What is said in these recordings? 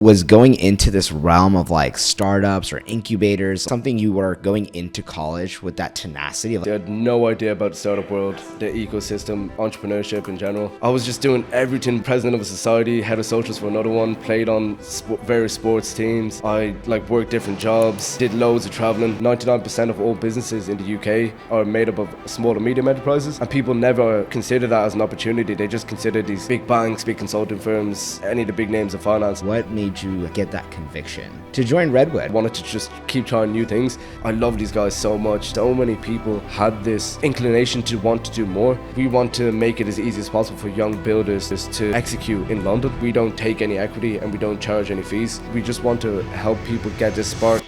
was going into this realm of like startups or incubators, something you were going into college with that tenacity? I had no idea about the startup world, the ecosystem, entrepreneurship in general. I was just doing everything, president of a society, head of socials for another one, played on various sports teams. I worked different jobs, did loads of traveling. 99% of all businesses in the UK are made up of small and medium enterprises, and people never consider that as an opportunity. They just consider these big banks, big consulting firms, any of the big names of finance. What made you get that conviction to join Redwood? I wanted to just keep trying new things. I love these guys so much. So many people had this inclination to want to do more. We want to make it as easy as possible for young builders to execute in London. We don't take any equity and we don't charge any fees. We just want to help people get this spark.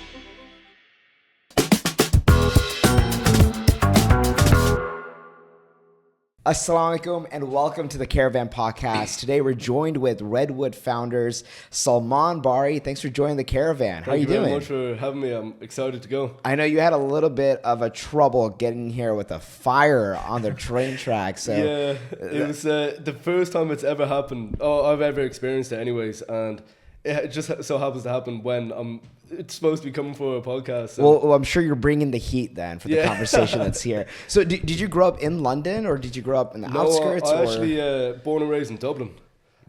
Assalamu alaikum and welcome to the Caravan Podcast. Today we're joined with Redwood Founders, Salman Bari. Thanks for joining the Caravan. How are you doing? Thank you very much for having me. I'm excited to go. I know you had a little bit of a trouble getting here with a fire on the train track. So yeah, it was the first time it's ever happened. I've ever experienced it anyways. And it just so happens to happen when it's supposed to be coming for a podcast. So. Well, I'm sure you're bringing the heat then for the conversation that's here. So did you grow up in London or did you grow up in the outskirts? I actually born and raised in Dublin.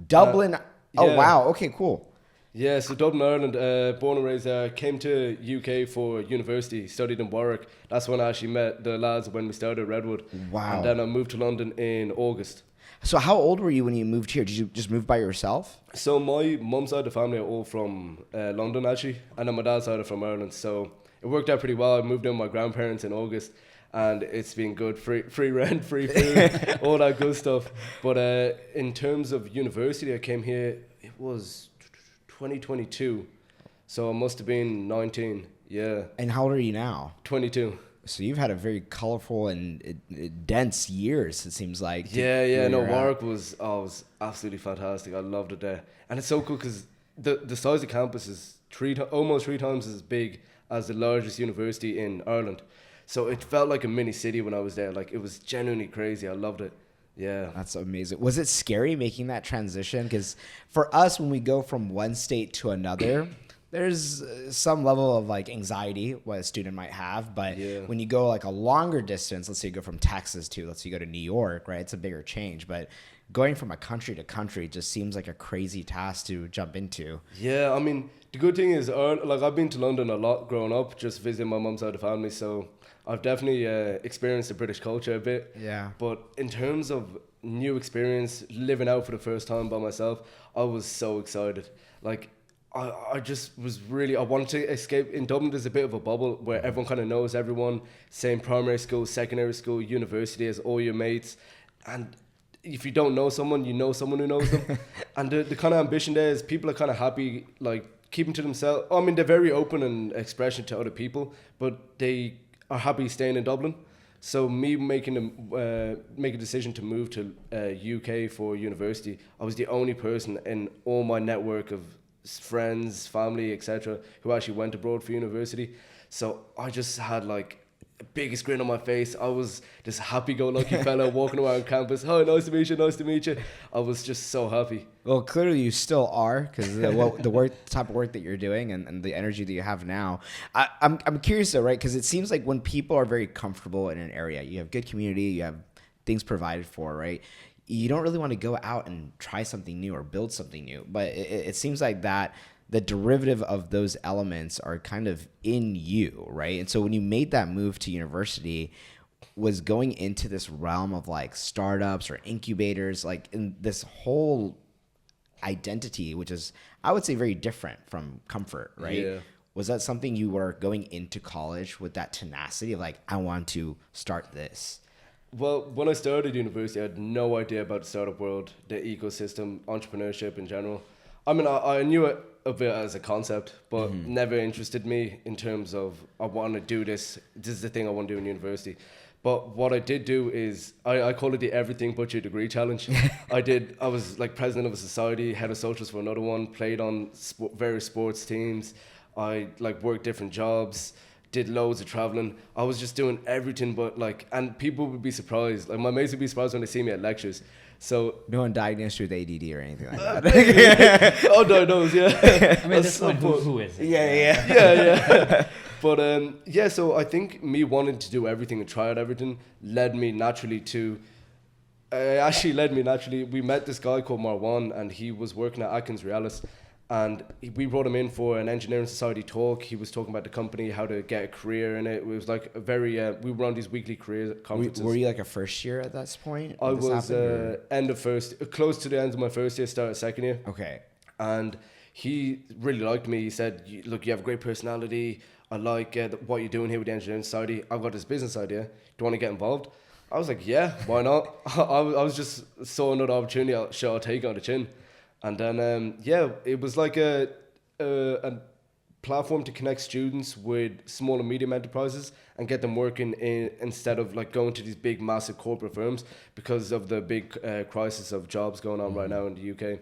Dublin? Oh, wow. Okay, cool. Yeah, so Dublin, Ireland, born and raised there. Came to UK for university, studied in Warwick. That's when I actually met the lads when we started Redwood. Wow. And then I moved to London in August. So how old were you when you moved here? Did you just move by yourself? So my mum's side of the family are all from London actually, and then my dad's side are from Ireland. So it worked out pretty well. I moved in with my grandparents in August, and it's been good. Free rent, free food, all that good stuff. But in terms of university, I came here, it was 2022. So I must have been 19, yeah. And how old are you now? 22. So you've had a very colorful and dense years, it seems like. Yeah. No, Warwick was absolutely fantastic. I loved it there. And it's so cool because the size of campus is almost three times as big as the largest university in Ireland. So it felt like a mini city when I was there. Like, it was genuinely crazy. I loved it. Yeah. That's amazing. Was it scary making that transition? Because for us, when we go from one state to another, there's some level of like anxiety what a student might have, but when you go like a longer distance, let's say you go from Texas to, let's say you go to New York, right? It's a bigger change, but going from a country to country just seems like a crazy task to jump into. Yeah, I mean, the good thing is, I've been to London a lot growing up, just visiting my mum's side of the family, so I've definitely experienced the British culture a bit. Yeah. But in terms of new experience, living out for the first time by myself, I was so excited. Like, I just was really, I wanted to escape. In Dublin, there's a bit of a bubble where everyone kind of knows everyone. Same primary school, secondary school, university as all your mates. And if you don't know someone, you know someone who knows them. And the kind of ambition there is people are kind of happy, like, keeping to themselves. I mean, they're very open in expression to other people, but they are happy staying in Dublin. So me making a decision to move to UK for university, I was the only person in all my network of friends, family, etc., who actually went abroad for university. So I just had like the biggest grin on my face. I was this happy-go-lucky fella walking around campus. Oh, nice to meet you. I was just so happy. Well, clearly you still are, because the type of work that you're doing and the energy that you have now. I'm curious though, right? Because it seems like when people are very comfortable in an area, you have good community, you have things provided for, right? You don't really want to go out and try something new or build something new. But it seems like that the derivative of those elements are kind of in you, right? And so when you made that move to university, was going into this realm of like startups or incubators, like in this whole identity, which is, I would say, very different from comfort, right? Yeah. Was that something you were going into college with that tenacity of like, I want to start this? Well, when I started university, I had no idea about the startup world, the ecosystem, entrepreneurship in general. I mean, I knew it a bit as a concept, but never interested me in terms of, I want to do this. This is the thing I want to do in university. But what I did do is, I call it the everything but your degree challenge. I was like president of a society, head of socials for another one, played on various sports teams. I like worked different jobs, did loads of traveling. I was just doing everything, but like, and people would be surprised. Like my mates would be surprised when they see me at lectures. So no one diagnosed you with ADD or anything like that. oh no, no, yeah. I mean, this one, who is it? Yeah. But yeah, so I think me wanting to do everything and try out everything led me naturally to. We met this guy called Marwan, and he was working at Atkins Realis, and we brought him in for an engineering society talk. He was talking about the company, how to get a career in it. It was like a very we were on these weekly career conferences. Were you like a first year at that point? I was end of first, close to the end of my first year, start of second year. Okay. And he really liked me. He said, look, you have a great personality. I like what you're doing here with the engineering society. I've got this business idea. Do you want to get involved? I was like, yeah, why not? I was just saw another opportunity. I'll take it on the chin. And then, it was like a platform to connect students with small and medium enterprises and get them working instead of like going to these big, massive corporate firms because of the big crisis of jobs going on right now in the UK.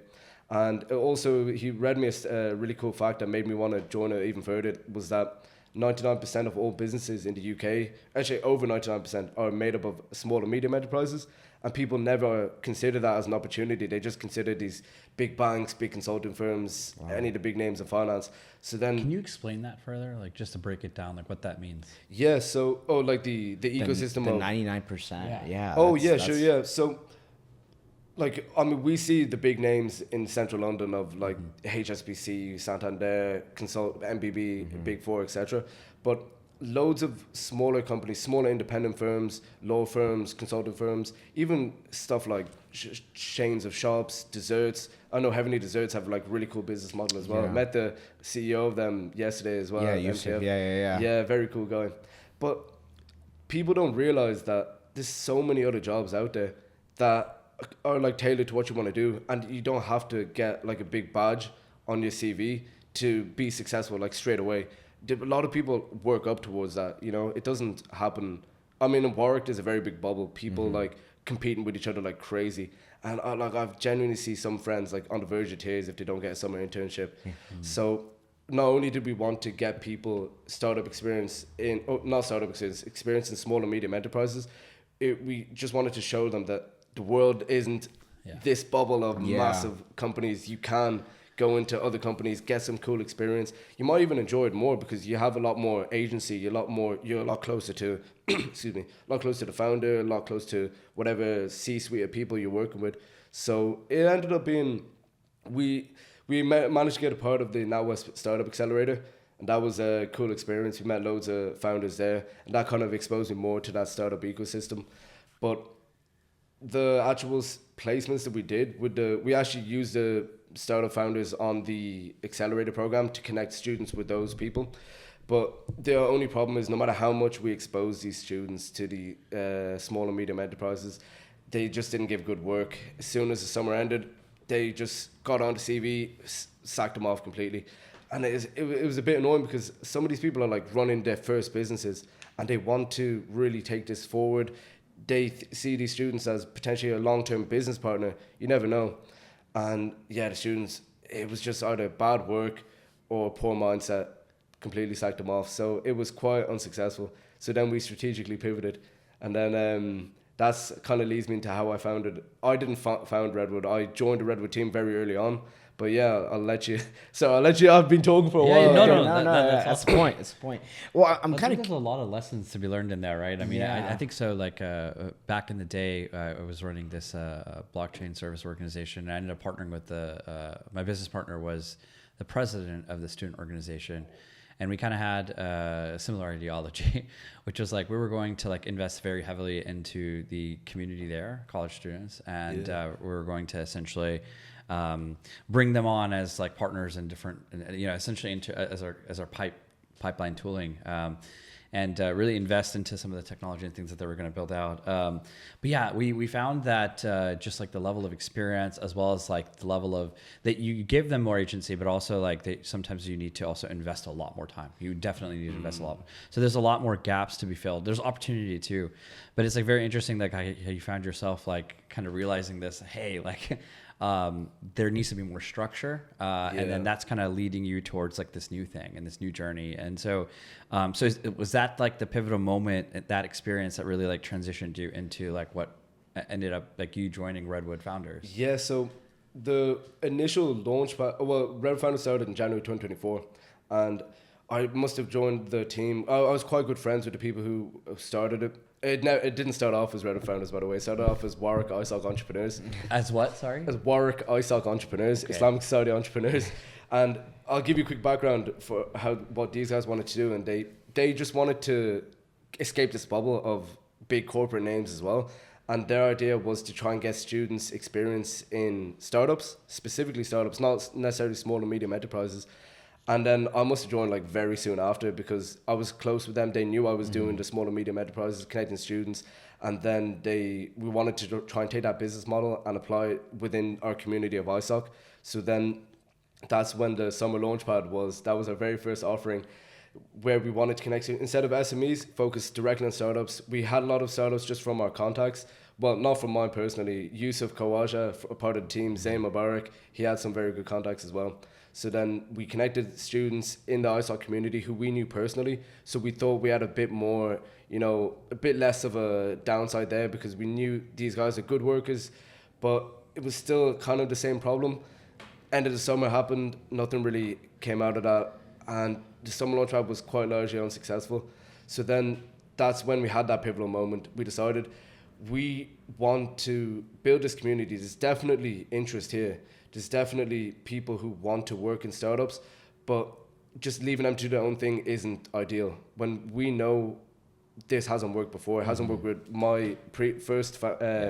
And also, he read me a really cool fact that made me want to join it even further, was that 99% of all businesses in the UK, actually over 99%, are made up of small and medium enterprises, and people never consider that as an opportunity. They just consider these big banks, big consulting firms, any of the big names in finance. So then, can you explain that further, like just to break it down, like what that means? Yeah. So, like the ecosystem the of 99%. Yeah. Oh yeah, sure. Yeah. So, like, I mean, we see the big names in central London of like HSBC, Santander, MBB, Big Four, etc. But loads of smaller companies, smaller independent firms, law firms, consulting firms, even stuff like chains of shops, desserts. I know Heavenly Desserts have like really cool business model as well. I met the CEO of them yesterday as well. Yeah, Yusuf. Yeah. Yeah, very cool guy. But people don't realize that there's so many other jobs out there that are like tailored to what you want to do, and you don't have to get like a big badge on your CV to be successful like straight away. A lot of people work up towards that, you know. It doesn't happen. I mean, in Warwick there's a very big bubble, people like competing with each other like crazy, and I've genuinely see some friends like on the verge of tears if they don't get a summer internship. So not only did we want to get people experience in small and medium enterprises, we just wanted to show them that the world isn't this bubble of massive companies. You can go into other companies, get some cool experience. You might even enjoy it more because you have a lot more agency. You're a lot closer to, excuse me, a lot closer to the founder, a lot closer to whatever C-suite of people you're working with. So it ended up being, we managed to get a part of the NatWest Startup Accelerator, and that was a cool experience. We met loads of founders there, and that kind of exposed me more to that startup ecosystem. But the actual placements that we did we actually used the startup founders on the Accelerator program to connect students with those people. But the only problem is no matter how much we expose these students to the small and medium enterprises, they just didn't give good work. As soon as the summer ended, they just got on the CV, sacked them off completely. And it was a bit annoying because some of these people are like running their first businesses and they want to really take this forward. They see these students as potentially a long-term business partner. You never know. And yeah, the students, it was just either bad work or poor mindset, completely sacked them off. So it was quite unsuccessful. So then we strategically pivoted. And then that's kind of leads me into how I founded. I didn't found Redwood. I joined the Redwood team very early on. But yeah, I'll let you. I've been talking for a while. No. That's the point. That's the point. Well, I'm kind of. There's a lot of lessons to be learned in there, right? I mean, I think so. Like back in the day, I was running this blockchain service organization. And I ended up partnering with my business partner was the president of the student organization, and we kind of had a similar ideology, which was like we were going to like invest very heavily into the community there, college students, and we were going to essentially. Bring them on as like partners in different, essentially into as our pipeline tooling, and really invest into some of the technology and things that they were going to build out. But yeah, we found that just like the level of experience as well as like the level of that you give them more agency, but also like sometimes you need to also invest a lot more time. You definitely need to invest a lot. So there's a lot more gaps to be filled. There's opportunity too, but it's like very interesting like how you found yourself like kind of realizing this. Hey, like. there needs to be more structure, and then that's kind of leading you towards like this new thing and this new journey. And so, was that like the pivotal moment, that experience that really like transitioned you into like what ended up like you joining Redwood Founders? Yeah, so the initial Launchpad, Redwood Founders started in January 2024, and I must have joined the team. I was quite good friends with the people who started it. It didn't start off as Redwood Founders, by the way. It started off as Warwick ISOC Entrepreneurs. As what? Sorry. As Warwick ISOC Entrepreneurs, Okay. Islamic Society Entrepreneurs. And I'll give you a quick background for what these guys wanted to do, and they just wanted to escape this bubble of big corporate names as well. And their idea was to try and get students experience in startups, specifically startups, not necessarily small and medium enterprises. And then I must have joined like very soon after, because I was close with them. They knew I was doing the small and medium enterprises, connecting students. And then we wanted to try and take that business model and apply it within our community of ISOC. So then that's when the Summer Launchpad was our very first offering, where we wanted to connect, instead of SMEs, focus directly on startups. We had a lot of startups just from our contacts. Well, not from mine personally. Yusuf Kawaja, a part of the team, Zayn Mubarak, he had some very good contacts as well. So then we connected students in the ISOC community who we knew personally. So we thought we had a bit more, a bit less of a downside there, because we knew these guys are good workers, but it was still kind of the same problem. End of the summer happened, nothing really came out of that, and the summer Launchpad was quite largely unsuccessful. So then that's when we had that pivotal moment. We decided we want to build this community. There's definitely interest here. There's definitely people who want to work in startups, but just leaving them to do their own thing isn't ideal. When we know this hasn't worked before, it hasn't worked with my first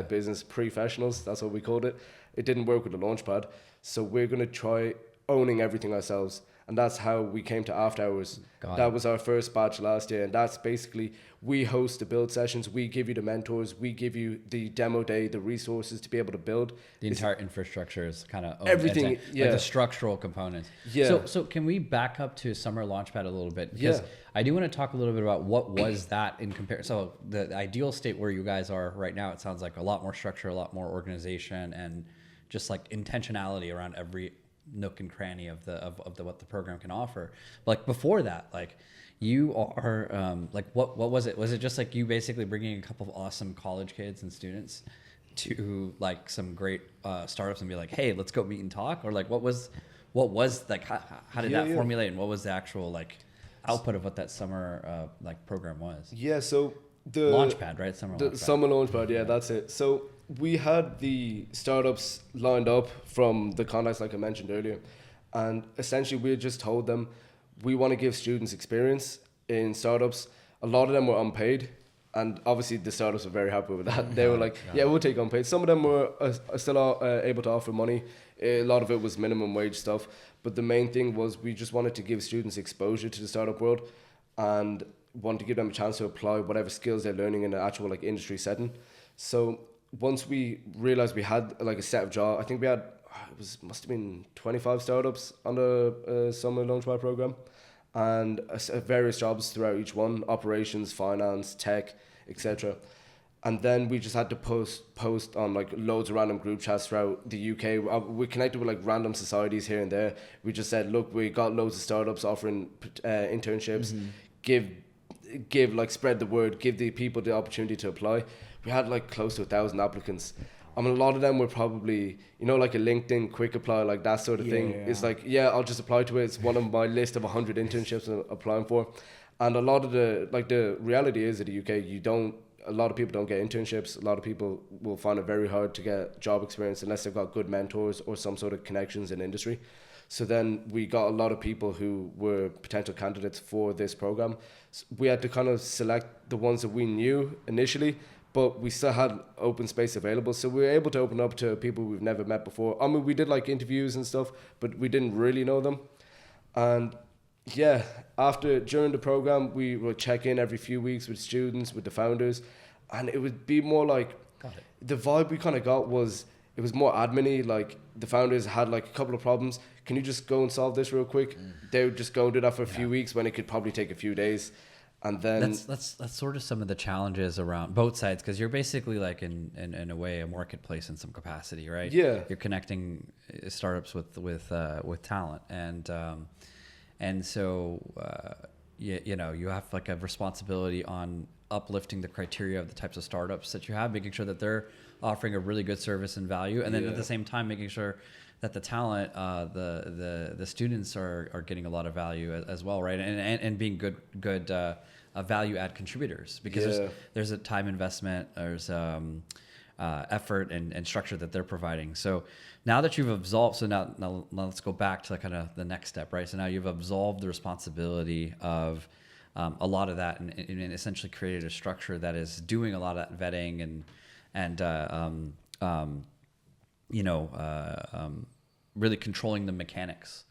business, Professionals, that's what we called it. It didn't work with the Launchpad. So we're going to try owning everything ourselves. And that's how we came to After Hours. That was our first batch last year. And that's basically, we host the build sessions. We give you the mentors. We give you the demo day, the resources to be able to build. The entire infrastructure is kind of everything, like the structural components. Yeah. So can we back up to Summer Launchpad a little bit? Because I do want to talk a little bit about what was that in comparison. So the ideal state where you guys are right now, it sounds like a lot more structure, a lot more organization, and just like intentionality around every nook and cranny of what the program can offer. But like before that, like you are like what was it? Was it just like you basically bringing a couple of awesome college kids and students to like some great startups and be like, hey, let's go meet and talk? Or like what was like how did that formulate, and what was the actual like output of what that summer like program was? Yeah, so the Launchpad, right? Summer Launchpad, that's it. So we had the startups lined up from the contacts like I mentioned earlier, and essentially we just told them we want to give students experience in startups. A lot of them were unpaid, and obviously the startups were very happy with that. They were like, yeah, we'll take unpaid. Some of them were still able to offer money. A lot of it was minimum wage stuff, but the main thing was we just wanted to give students exposure to the startup world and wanted to give them a chance to apply whatever skills they're learning in an actual like industry setting. So once we realized we had like a set of jobs, I think we had, must have been 25 startups on the Summer Launchpad program, and various jobs throughout each one: operations, finance, tech, etc. And then we just had to post on like loads of random group chats throughout the UK. We connected with like random societies here and there. We just said, look, we got loads of startups offering internships. Give like spread the word, give the people the opportunity to apply. We had like close to 1,000 applicants. I mean, a lot of them were probably, like a LinkedIn quick apply, like that sort of thing. Yeah. It's like, I'll just apply to it. It's one of my list of 100 internships I'm applying for. And a lot of the reality is in the UK, a lot of people don't get internships. A lot of people will find it very hard to get job experience unless they've got good mentors or some sort of connections in industry. So then we got a lot of people who were potential candidates for this program. So we had to kind of select the ones that we knew initially, but we still had open space available. So we were able to open up to people we've never met before. I mean, we did like interviews and stuff, but we didn't really know them. And during the program, we would check in every few weeks with students, with the founders, and it would be more like, the vibe we kind of got was, it was more admin-y. Like the founders had like a couple of problems. Can you just go and solve this real quick? They would just go and do that for a few weeks when it could probably take a few days. And then that's sort of some of the challenges around both sides, because you're basically like in a way a marketplace in some capacity, right? Yeah. You're connecting startups with talent, and so you know, you have like a responsibility on uplifting the criteria of the types of startups that you have, making sure that they're offering a really good service and value, and then at the same time making sure that the talent, the students are getting a lot of value as well, right? And being good value add contributors, because there's a time investment, there's effort and structure that they're providing. So now that you've absolved, so now let's go back to kind of the next step, right? So now you've absolved the responsibility of a lot of that, and essentially created a structure that is doing a lot of that vetting and really controlling the mechanics.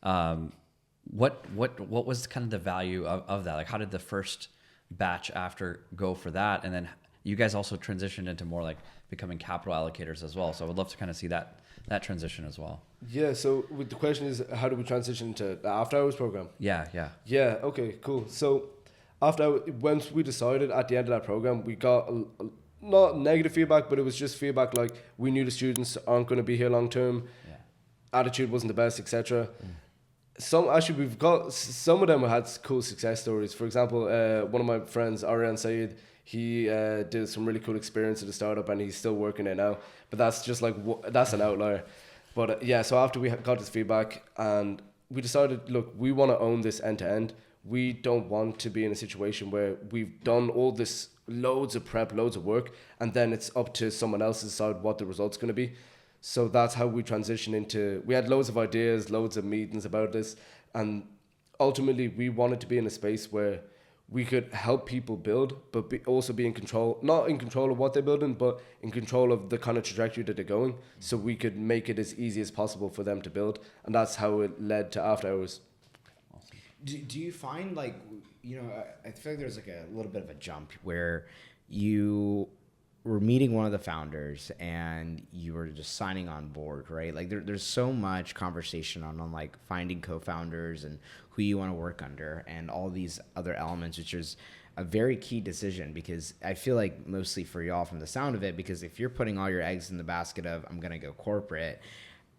What was kind of the value of that? Like, how did the first batch after go for that? And then you guys also transitioned into more like becoming capital allocators as well. So I would love to kind of see that transition as well. Yeah. So with the question is, how do we transition to the after hours program? Yeah. Yeah. Okay. Cool. So once we decided at the end of that program, we got not negative feedback, but it was just feedback like we knew the students aren't going to be here long term. Yeah. Attitude wasn't the best, etc. We've got some of them had cool success stories. For example, one of my friends, Aryan Saeed, he did some really cool experience at the startup, and he's still working it now. But that's just like that's an outlier. But so after we got this feedback, and we decided, look, we want to own this end to end. We don't want to be in a situation where we've done all this, loads of prep, loads of work, and then it's up to someone else to decide what the result's going to be. So that's how we transitioned into, we had loads of ideas, loads of meetings about this. And ultimately we wanted to be in a space where we could help people build, but also be in control, not in control of what they're building, but in control of the kind of trajectory that they're going. So we could make it as easy as possible for them to build. And that's how it led to After Hours. Awesome. Do you find like, I feel like there's like a little bit of a jump where you were meeting one of the founders and you were just signing on board, right? Like there's so much conversation on like finding co-founders and who you want to work under and all these other elements, which is a very key decision, because I feel like mostly for y'all from the sound of it, because if you're putting all your eggs in the basket of I'm going to go corporate,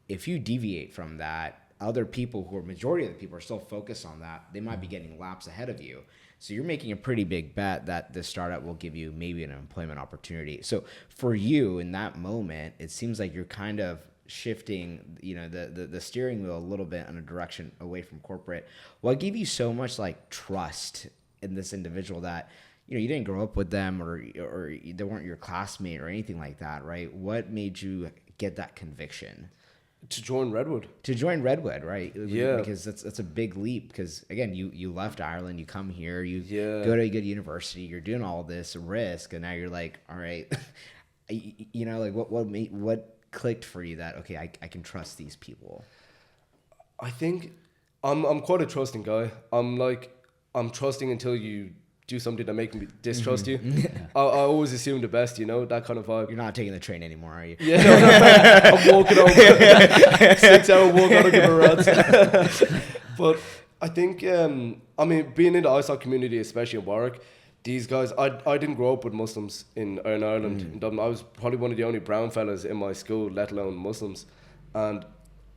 if you deviate from that, other people who are majority of the people are still focused on that, they might be getting laps ahead of you. So you're making a pretty big bet that this startup will give you maybe an employment opportunity. So for you in that moment, it seems like you're kind of shifting, the steering wheel a little bit in a direction away from corporate. What gave you so much like trust in this individual that, you didn't grow up with them or they weren't your classmate or anything like that, right? What made you get that conviction? To join Redwood, right? Yeah. Because that's a big leap. Because again, you left Ireland, you come here, you go to a good university, you're doing all this risk, and now you're like, all right, like what clicked for you that okay, I can trust these people? I think I'm quite a trusting guy. I'm trusting until you do something that makes me distrust you. I always assume the best, that kind of vibe. You're not taking the train anymore, are you? Yeah, no. I'm walking over 6-hour walk out of Garage. But I think, being in the ISOC community, especially in Warwick, these guys, I didn't grow up with Muslims in Ireland, in Dublin. I was probably one of the only brown fellas in my school, let alone Muslims. And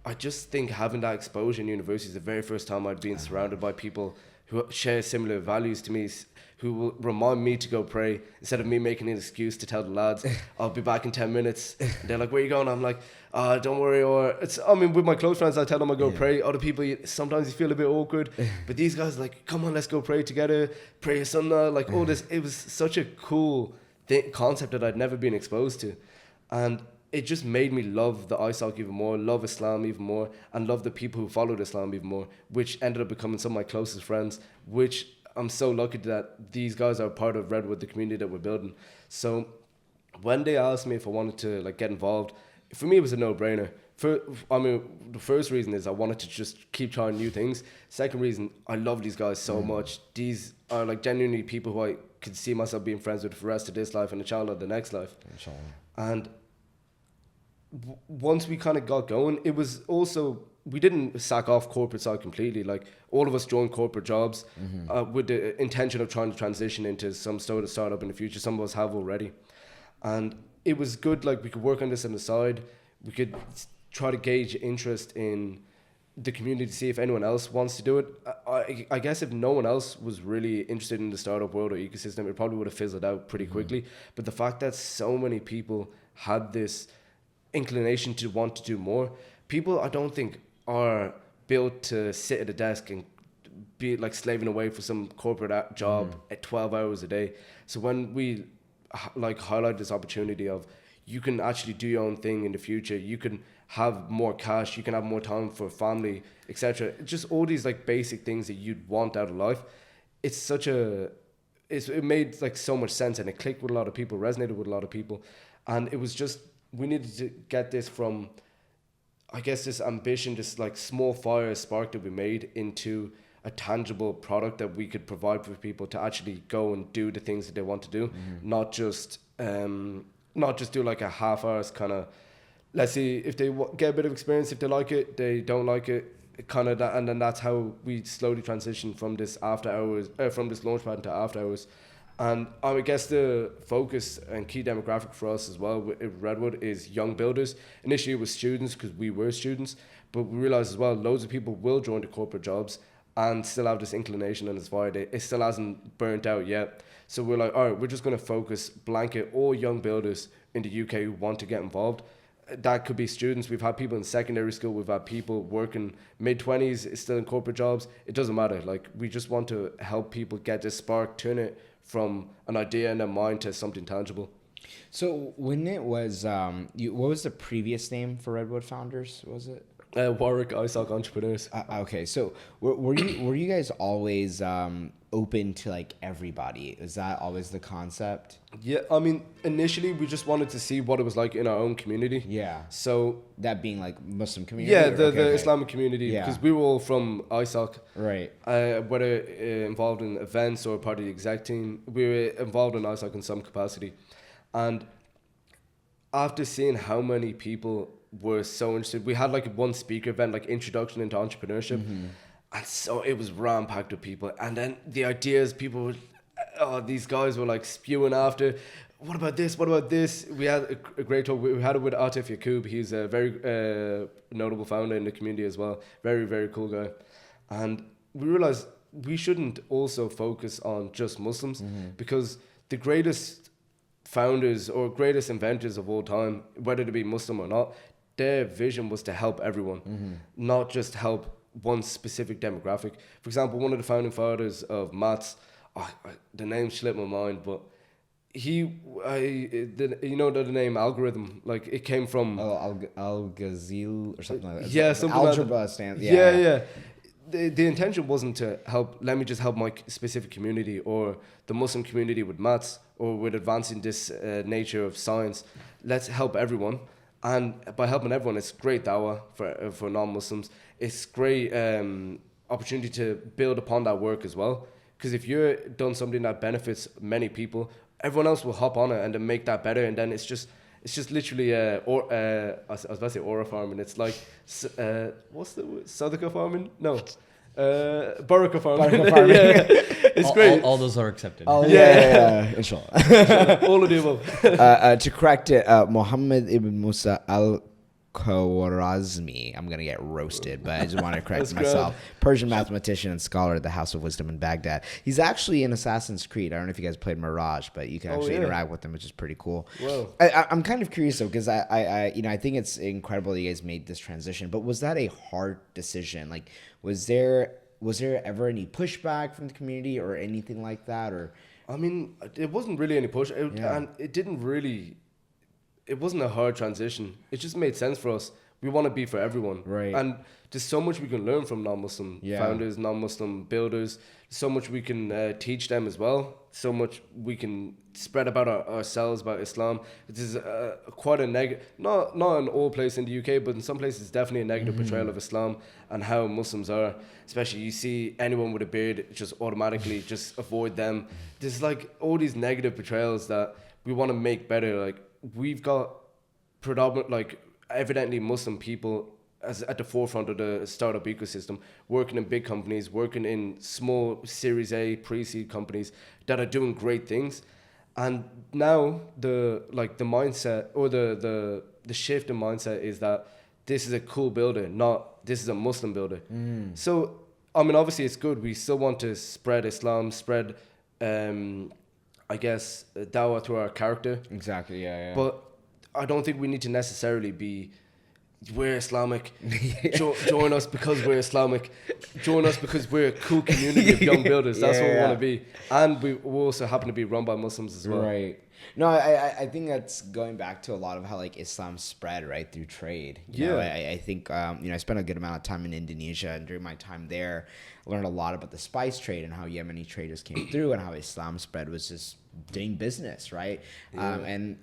I just think having that exposure in university is the very first time I'd been surrounded by people who share similar values to me, who will remind me to go pray instead of me making an excuse to tell the lads I'll be back in 10 minutes. And they're like, where are you going? I'm like, don't worry. Or with my close friends, I tell them I go pray. Other people, sometimes you feel a bit awkward, but these guys are like, come on, let's go pray together. Pray a sunnah, like all this. It was such a cool concept that I'd never been exposed to. And it just made me love the ISOC even more, love Islam even more, and love the people who followed Islam even more, which ended up becoming some of my closest friends, which I'm so lucky that these guys are part of Redwood, the community that we're building. So when they asked me if I wanted to get involved, for me it was a no-brainer. The first reason is I wanted to just keep trying new things. Second reason, I love these guys so much. These are genuinely people who I could see myself being friends with for the rest of this life and inshallah the next life. Inshallah. And once we kind of got going, it was also we didn't sack off corporate side completely. Like all of us joined corporate jobs with the intention of trying to transition into some sort of startup in the future. Some of us have already, and it was good. Like we could work on this on the side. We could try to gauge interest in the community to see if anyone else wants to do it. I guess if no one else was really interested in the startup world or ecosystem, it probably would have fizzled out pretty quickly. But the fact that so many people had this inclination to want to do more, people I don't think are built to sit at a desk and be like slaving away for some corporate job at 12 hours a day. So when we like highlight this opportunity of you can actually do your own thing in the future, you can have more cash, you can have more time for family, etc. Just all these like basic things that you'd want out of life. It made like so much sense, and it clicked with a lot of people, resonated with a lot of people. And it was just, we needed to get this from, I guess, this ambition, this like small fire spark that we made into a tangible product that we could provide for people to actually go and do the things that they want to do, not just do like a half-hours kind of, let's see if they get a bit of experience, if they like it, they don't like it, kind of that. And then that's how we slowly transitioned from this after hours, from this Launchpad into after hours. And I guess the focus and key demographic for us as well with Redwood is young builders. Initially it was students because we were students, but we realized as well loads of people will join the corporate jobs and still have this inclination and this fire. It still hasn't burnt out yet. So we're like, all right, we're just going to focus blanket all young builders in the UK who want to get involved. That could be students. We've had people in secondary school. We've had people working mid-20s, still in corporate jobs. It doesn't matter. Like, we just want to help people get this spark, turn it from an idea in their mind to something tangible. So when it was, what was the previous name for Redwood Founders? Was it? Warwick Entrepreneurs. Okay, so were you guys always open to like everybody? Is that always the concept? Yeah, I mean, initially we just wanted to see what it was like in our own community. Yeah. So that being like Muslim community. Yeah, the Islamic community, Yeah. because we were all from ISOC. Right. Whether involved in events or part of the exec team, we were involved in ISOC in some capacity, and after seeing how many people were so interested, we had like one speaker event, like introduction into entrepreneurship. And so it was ram-packed with people. And then the ideas, people were, these guys were like spewing after, what about this? What about this? We had a great talk. We had it with Atif Yaqub. He's a very notable founder in the community as well. Very, very cool guy. And we realized we shouldn't also focus on just Muslims, because the greatest founders or greatest inventors of all time, whether they be Muslim or not, their vision was to help everyone, not just help one specific demographic. For example, one of the founding fathers of maths, the name slipped my mind, but you know the name algorithm, like it came from Al-Ghazil or something like that. Yeah, something algebra like that. stands. Yeah. The intention wasn't to let me just help my specific community or the Muslim community with maths or with advancing this nature of science. Let's help everyone. And by helping everyone, it's great dawah for non-Muslims. It's great opportunity to build upon that work as well. Because if you're done something that benefits many people, everyone else will hop on it and then make that better. And then it's just literally I was about to say aura farming. It's like what's the word? Sadaqah farming? No. Barakah farming. Yeah. It's great. All those are accepted. Yeah. Inshallah. All of the above. To correct it, Muhammad ibn Musa al-Khwarazmi. I'm going to get roasted, but I just want to correct myself. Persian mathematician and scholar at the House of Wisdom in Baghdad. He's actually in Assassin's Creed. I don't know if you guys played Mirage, but you can actually interact with him, which is pretty cool. Whoa. I'm kind of curious though, because I think it's incredible that you guys made this transition. But was that a hard decision? Like, was there ever any pushback from the community or anything like that? Or I mean, it wasn't really any push, and it wasn't a hard transition. It just made sense for us. We want to be for everyone. Right. And there's so much we can learn from non-Muslim founders, non-Muslim builders. So much we can teach them as well. So much we can spread about ourselves, about Islam. It is quite a negative, not in all places in the UK, but in some places definitely a negative portrayal of Islam and how Muslims are. Especially you see anyone with a beard, just automatically just avoid them. There's like all these negative portrayals that we want to make better. Like, we've got evidently Muslim people as at the forefront of the startup ecosystem, working in big companies, working in small Series A pre-seed companies that are doing great things. And now the mindset or the shift in mindset is that this is a cool builder, not this is a Muslim builder. So I mean, obviously it's good. We still want to spread Islam, spread I guess dawah through our character. Exactly. Yeah. But I don't think we need to necessarily be, we're Islamic, join us because we're Islamic, join us because we're a cool community of young builders. That's what we want to be. And we also happen to be run by Muslims as well. Right. No, I think that's going back to a lot of how like Islam spread right through trade. You know, I think I spent a good amount of time in Indonesia, and during my time there, I learned a lot about the spice trade and how Yemeni traders came through and how Islam spread was just doing business, right? And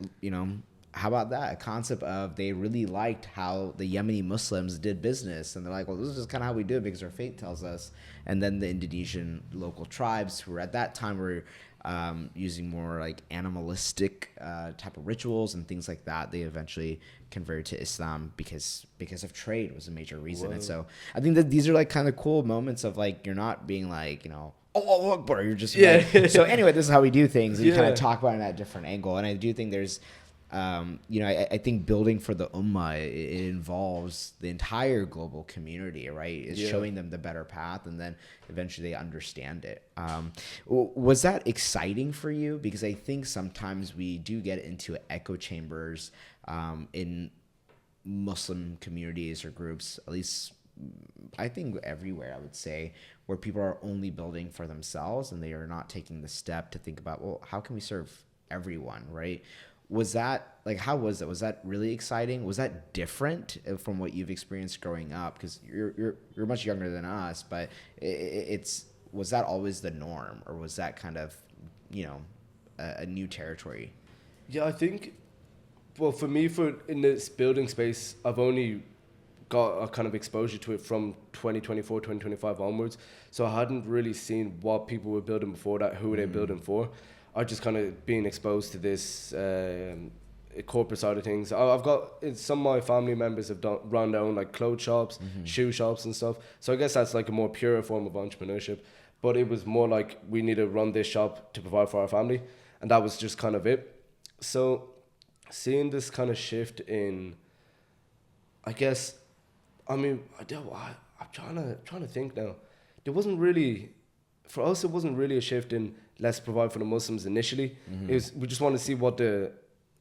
how about that? A concept of they really liked how the Yemeni Muslims did business, and they're like, well, this is just kind of how we do it because our faith tells us. And then the Indonesian local tribes, who were at that time were using more like animalistic type of rituals and things like that, they eventually converted to Islam because of trade was a major reason. And so I think that these are like kind of cool moments of like, you're not being like, oh, Akbar, you're just like, so anyway, this is how we do things. And you kind of talk about it at a different angle. And I do think there's I think building for the ummah, it involves the entire global community, right? It's showing them the better path, and then eventually they understand it. Was that exciting for you? Because I think sometimes we do get into echo chambers in Muslim communities or groups, at least I think everywhere, I would say, where people are only building for themselves and they are not taking the step to think about, well, how can we serve everyone, right? Was that like, how was it? Was that really exciting? Was that different from what you've experienced growing up? Because you're much younger than us, but was that always the norm, or was that kind of a new territory? Yeah, I think, well, for me, in this building space, I've only got a kind of exposure to it from 2024, 2025 onwards. So I hadn't really seen what people were building before that, who were they building for. I just kind of been exposed to this corporate side of things. I've got some of my family members have run their own like clothes shops, shoe shops and stuff. So I guess that's like a more pure form of entrepreneurship. But it was more like, we need to run this shop to provide for our family, and that was just kind of it. So seeing this kind of shift in, I guess, I mean, I'm trying to think now. There wasn't really, for us, it wasn't really a shift in let's provide for the Muslims initially. It was, we just want to see what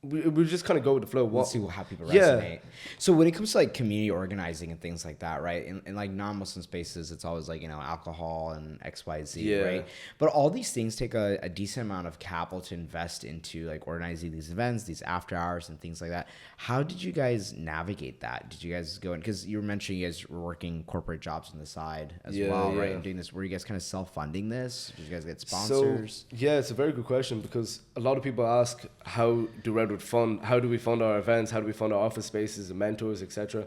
we just kind of go with the flow. Let's see how people resonate. So when it comes to like community organizing and things like that, right? In like non-Muslim spaces, it's always like, alcohol and XYZ, right? But all these things take a decent amount of capital to invest into like organizing these events, these after hours and things like that. How did you guys navigate that? Did you guys go in, because you were mentioning you guys were working corporate jobs on the side as well, right? And doing this, were you guys kind of self-funding this? Did you guys get sponsors? So, it's a very good question, because a lot of people ask, how do Redwood fund? How do we fund our events? How do we fund our office spaces and mentors, etc.?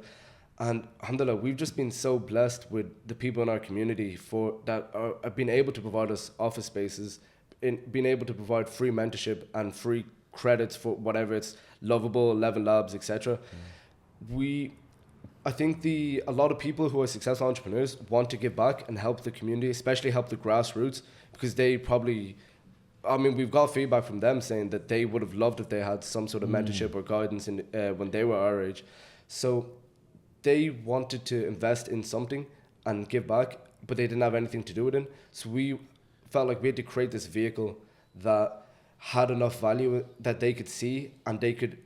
And alhamdulillah, we've just been so blessed with the people in our community have been able to provide us office spaces, being able to provide free mentorship and free credits for whatever it's Lovable, 11 Labs, etc. I think a lot of people who are successful entrepreneurs want to give back and help the community, especially help the grassroots, because they probably, we've got feedback from them saying that they would have loved if they had some sort of mentorship or guidance when they were our age. So they wanted to invest in something and give back, but they didn't have anything to do with it. So we felt like we had to create this vehicle that had enough value that they could see, and they could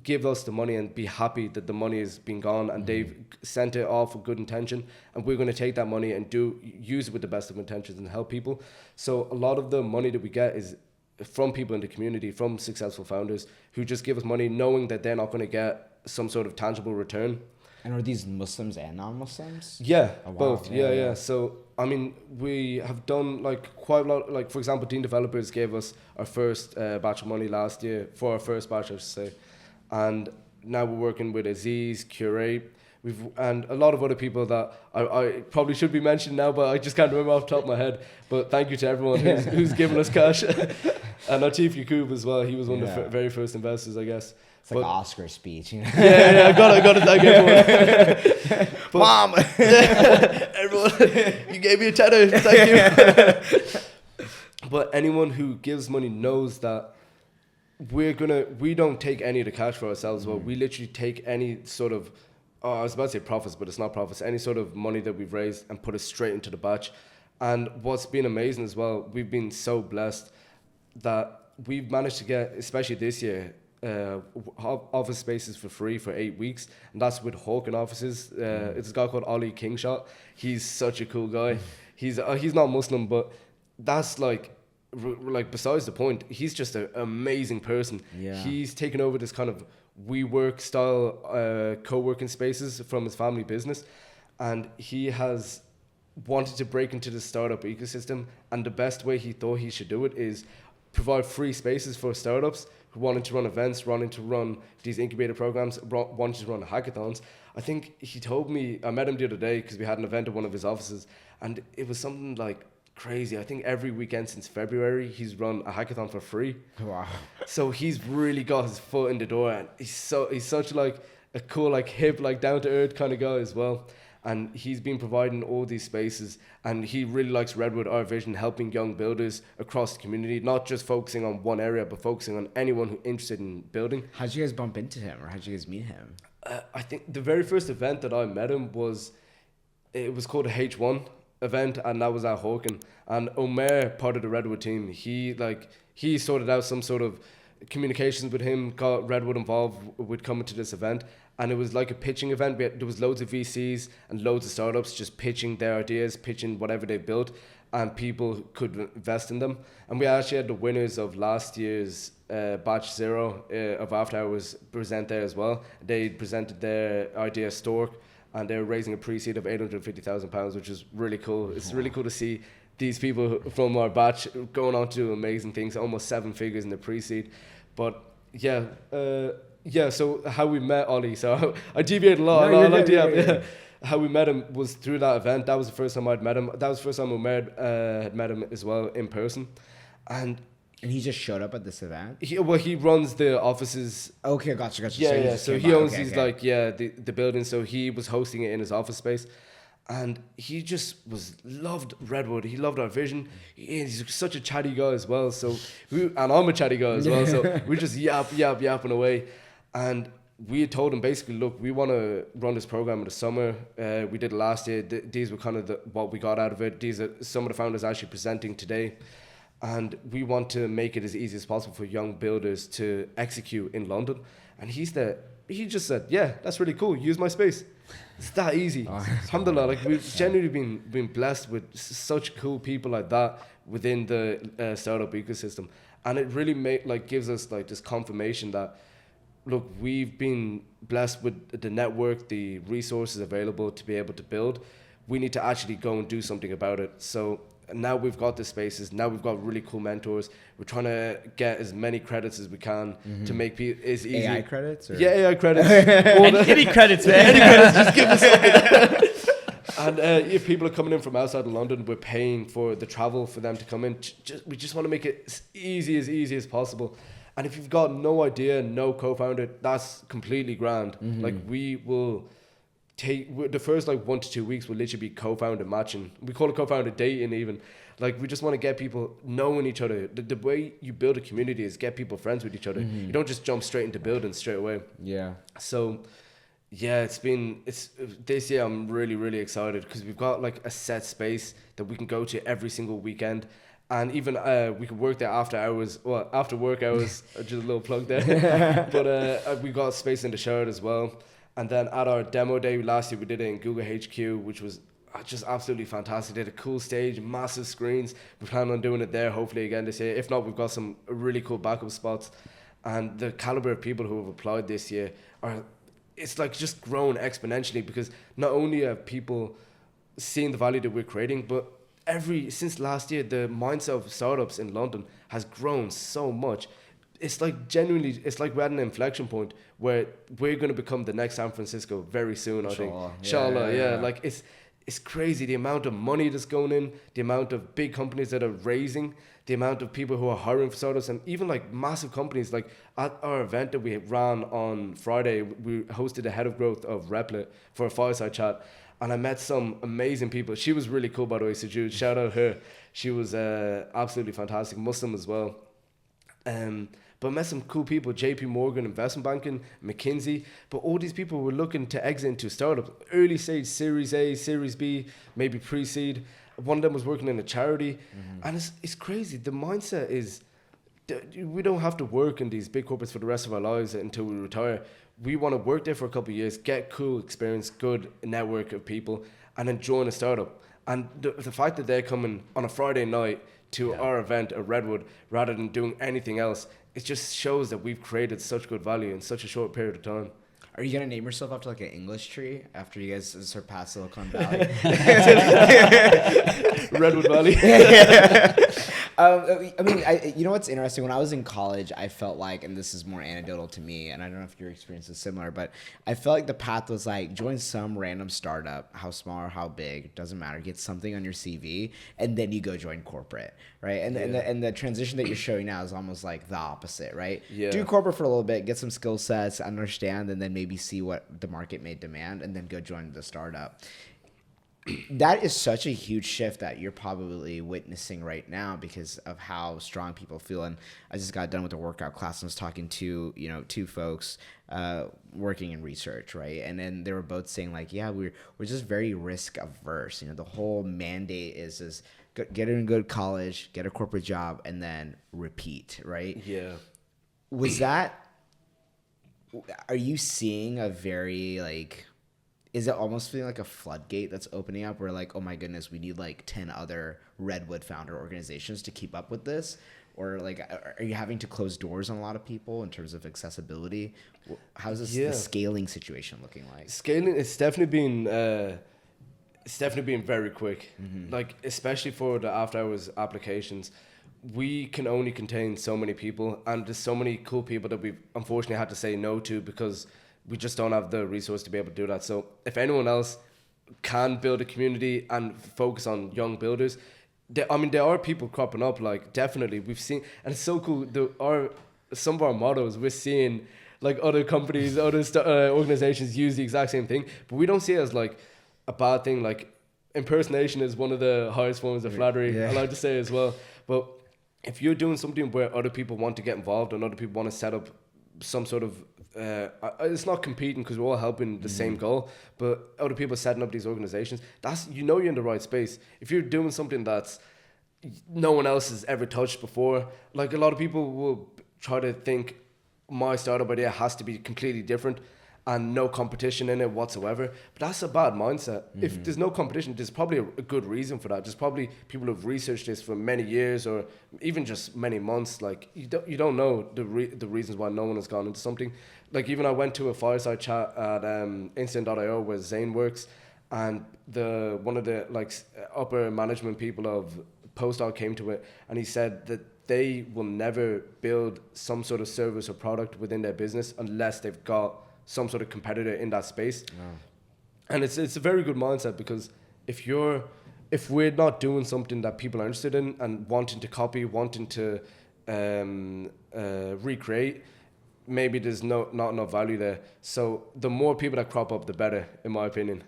give us the money and be happy that the money has been gone and they've sent it off with good intention, and we're going to take that money and use it with the best of intentions and help people. So a lot of the money that we get is from people in the community, from successful founders who just give us money knowing that they're not going to get some sort of tangible return. And are these Muslims and non-Muslims? Yeah, both. Yeah. So, we have done like quite a lot. Like, for example, Dean Developers gave us our first batch of money last year, for our first batch, I should say. And now we're working with Aziz, Curate, and a lot of other people that I probably should be mentioned now, but I just can't remember off the top of my head. But thank you to everyone who's given us cash. And our Chief Yaqub as well. He was one of the very first investors, I guess. It's like an Oscar speech, you know? Yeah, I got to thank everyone. Mom! Everyone, you gave me a tenner, thank you. But anyone who gives money knows that we don't take any of the cash for ourselves, but we literally take any sort of, I was about to say profits, but it's not profits, any sort of money that we've raised and put it straight into the batch. And what's been amazing as well, we've been so blessed that we've managed to get, especially this year, office spaces for free for 8 weeks, and that's with Hawken Offices. It's a guy called Ollie Kingshot. He's such a cool guy. He's not Muslim, but that's like besides the point. He's just an amazing person. Yeah. He's taken over this kind of WeWork style co-working spaces from his family business, and he has wanted to break into the startup ecosystem, and the best way he thought he should do it is provide free spaces for startups who wanted to run events, wanted to run these incubator programs, wanted to run hackathons. I think he told me, I met him the other day because we had an event at one of his offices, and it was something like crazy. I think every weekend since February, he's run a hackathon for free. Wow. So he's really got his foot in the door, and he's such like a cool, like hip, like down to earth kind of guy as well. And he's been providing all these spaces, and he really likes Redwood, our vision, helping young builders across the community, not just focusing on one area, but focusing on anyone who's interested in building. How'd you guys bump into him, or how'd you guys meet him? I think the very first event that I met him was called a H1 event, and that was at Hawken. And Omer, part of the Redwood team, he sorted out some sort of communications with him, got Redwood involved with coming to this event. And it was like a pitching event. There was loads of VCs and loads of startups just pitching their ideas, pitching whatever they built, and people could invest in them. And we actually had the winners of last year's batch 0 of After Hours present there as well. They presented their idea Stork, and they were raising a pre-seed of £850,000, which is really cool. It's really cool to see these people from our batch going on to do amazing things, almost 7 figures in the pre-seed. But yeah, so how we met Ollie. So I deviate a lot. Yeah. How we met him was through that event. That was the first time I'd met him. That was the first time Umair had met him as well in person. And he just showed up at this event? He runs the offices. Okay, gotcha. Yeah. So he owns the building. So he was hosting it in his office space. And he just loved Redwood. He loved our vision. He's such a chatty guy as well. So and I'm a chatty guy as well. So we just yapping away. And we had told him basically, look, we want to run this program in the summer. We did it last year. These were kind of what we got out of it. These are some of the founders actually presenting today. And we want to make it as easy as possible for young builders to execute in London. And he just said, yeah, that's really cool. Use my space. It's that easy. Alhamdulillah, like we've genuinely been blessed with such cool people like that within the startup ecosystem. And it really gives us like this confirmation that, look, we've been blessed with the network, the resources available to be able to build. We need to actually go and do something about it. So now we've got the spaces. Now we've got really cool mentors. We're trying to get as many credits as we can to make people as easy. AI credits? Or? Yeah, AI credits. Any credits, man. Any credits, just give us something. And if people are coming in from outside of London, we're paying for the travel for them to come in. We just want to make it as easy as possible. And if you've got no idea, no co-founder, that's completely grand. Like we will take the first 1 to 2 weeks will literally be co-founder matching. We call it co-founder dating even. Like we just want to get people knowing each other. The way you build a community is get people friends with each other. You don't just jump straight into building straight away. Yeah. So yeah, this year I'm really, really excited because we've got a set space that we can go to every single weekend. And even we could work there after hours, after work hours, just a little plug there. But we got space in the Shard as well. And then at our demo day last year, we did it in Google HQ, which was just absolutely fantastic. Did a cool stage, massive screens. We plan on doing it there, hopefully again this year. If not, we've got some really cool backup spots. And the caliber of people who have applied this year it's just grown exponentially because not only have people seen the value that we're creating, but since last year, the mindset of startups in London has grown so much. It's genuinely, it's like we're at an inflection point where we're going to become the next San Francisco very soon, I think. Inshallah, yeah. it's crazy the amount of money that's going in, the amount of big companies that are raising, the amount of people who are hiring for startups, and even like massive companies. Like at our event that we ran on Friday, we hosted the head of growth of Replit for a fireside chat, and I met some amazing people. She was really cool, by the way, so Jude, shout out her. She was absolutely fantastic, Muslim as well. But I met some cool people, JP Morgan, investment banking, McKinsey. But all these people were looking to exit into startups, early stage, Series A, Series B, maybe pre-seed. One of them was working in a charity. And it's crazy. The mindset is, we don't have to work in these big corporates for the rest of our lives until we retire. We want to work there for a couple of years, get cool experience, good network of people, and then join a startup. And the fact that they're coming on a Friday night to our event at Redwood rather than doing anything else, it just shows that we've created such good value in such a short period of time. Are you gonna name yourself after like an English tree after you guys surpass Silicon Valley? Redwood Valley. I mean, you know what's interesting? When I was in college, I felt like, and this is more anecdotal to me, and I don't know if your experience is similar, but I felt like the path was like join some random startup, how small or how big, doesn't matter. Get something on your CV, and then you go join corporate, right? And the transition that you're showing now is almost like the opposite, right? Yeah. Do corporate for a little bit, get some skill sets, understand, and then maybe see what the market may demand, and then go join the startup. That is such a huge shift that you're probably witnessing right now because of how strong people feel. And I just got done with a workout class and was talking to, two folks working in research, right? And then they were both saying like, yeah, we're just very risk averse. The whole mandate is get in a good college, get a corporate job, and then repeat, right? Yeah. Are you seeing a very is it almost feeling like a floodgate that's opening up where like, oh my goodness, we need like 10 other Redwood founder organizations to keep up with this? Or like, are you having to close doors on a lot of people in terms of accessibility? How's the scaling situation looking like? Scaling, it's definitely been very quick. Like, especially for the after hours applications, we can only contain so many people, and there's so many cool people that we've unfortunately had to say no to because we just don't have the resource to be able to do that. So if anyone else can build a community and focus on young builders, there are people cropping up, like definitely we've seen, and it's so cool. Some of our mottos, we're seeing like other companies, other organizations use the exact same thing, but we don't see it as like a bad thing. Like impersonation is one of the highest forms of flattery, I like to say as well. But if you're doing something where other people want to get involved and other people want to set up some sort of it's not competing because we're all helping the same goal, but other people setting up these organizations, that's you're in the right space. If you're doing something that's no one else has ever touched before, like a lot of people will try to think my startup idea has to be completely different and no competition in it whatsoever, but that's a bad mindset. If there's no competition, there's probably a good reason for that. There's probably people who've researched this for many years or even just many months. Like you don't know the reasons why no one has gone into something. Like even I went to a fireside chat at Instant.io where Zane works, and one of the upper management people of Postdoc came to it, and he said that they will never build some sort of service or product within their business unless they've got some sort of competitor in that space. And it's a very good mindset, because if we're not doing something that people are interested in and wanting to copy, wanting to recreate, maybe there's not enough value there. So the more people that crop up, the better, in my opinion.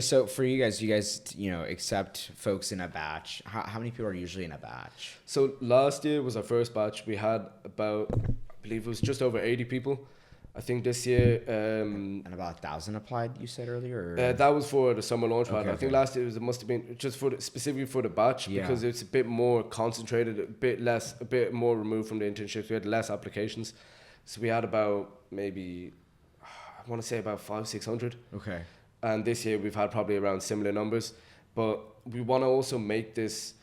So for you guys, accept folks in a batch? How many people are usually in a batch? So last year was our first batch. We had about, I believe it was just over 80 people. I think this year... and about 1,000 applied, you said earlier? That was for the summer Launchpad. Okay, I think last year it must have been just specifically for the batch, because it's a bit more concentrated, a bit more removed from the internships. We had less applications. So we had about maybe, I want to say about 500-600. Okay. And this year we've had probably around similar numbers. But we want to also make this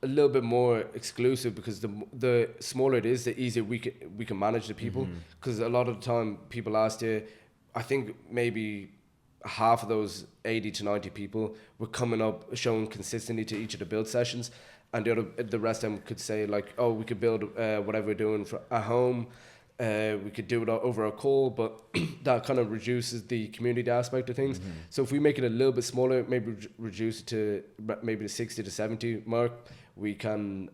a little bit more exclusive, because the smaller it is, the easier we can manage the people. Because a lot of the time, people last year, I think maybe half of those 80 to 90 people were coming up, showing consistently to each of the build sessions, and the rest of them could say like, oh, we could build whatever we're doing at home. we could do it over a call, but that kind of reduces the community aspect of things. So if we make it a little bit smaller, maybe reduce it to maybe the 60 to 70 mark, we can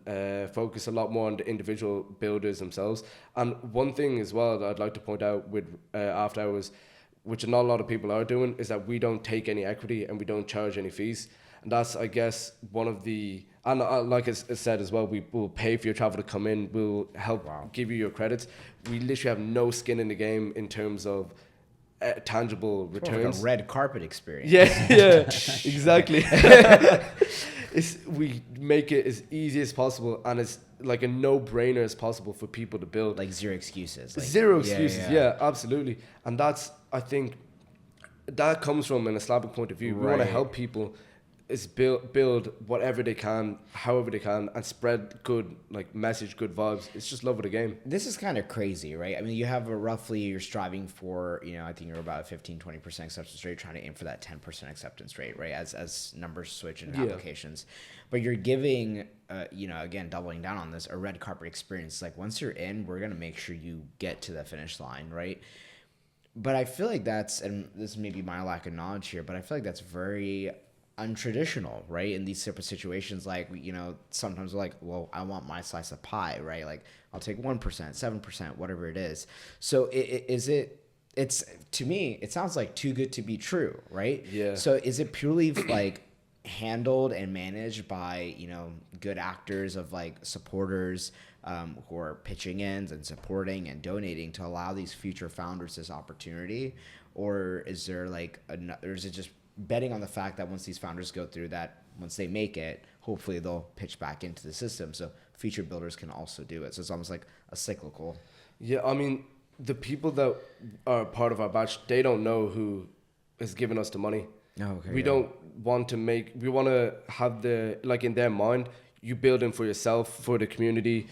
focus a lot more on the individual builders themselves. And one thing as well that I'd like to point out with After Hours, which not a lot of people are doing, is that we don't take any equity and we don't charge any fees. And that's, I guess, one of the, and like I said as well, we will pay for your travel to come in, we'll help give you your credits. We literally have no skin in the game in terms of tangible returns. Like a red carpet experience. Yeah, exactly. We make it as easy as possible, and it's like a no-brainer as possible for people to build. Like zero excuses. Like, zero excuses, yeah, absolutely. And that's, I think, that comes from an Islamic point of view. We want to help people is build whatever they can, however they can, and spread good message, good vibes. It's just love of the game. This is kind of crazy, right? I mean, you have you're striving for, I think you're about 15, 20% acceptance rate, trying to aim for that 10% acceptance rate, right? As numbers switch in applications. But you're giving, again, doubling down on this, a red carpet experience. Like once you're in, we're going to make sure you get to the finish line, right? But I feel like and this may be my lack of knowledge here, but I feel like that's very untraditional, right? In these type of situations, like, sometimes we're like, well, I want my slice of pie, right? Like I'll take 1%, 7%, whatever it is. So it's to me, it sounds like too good to be true, right? Yeah. So is it purely like handled and managed by, good actors of like supporters who are pitching in and supporting and donating to allow these future founders this opportunity? Or is there or is it just betting on the fact that once these founders go through that, once they make it, hopefully they'll pitch back into the system so future builders can also do it? So it's almost like a cyclical. Yeah, I mean, the people that are part of our batch, they don't know who is giving us the money. Okay, we don't want to we want to have in their mind, you building for yourself, for the community.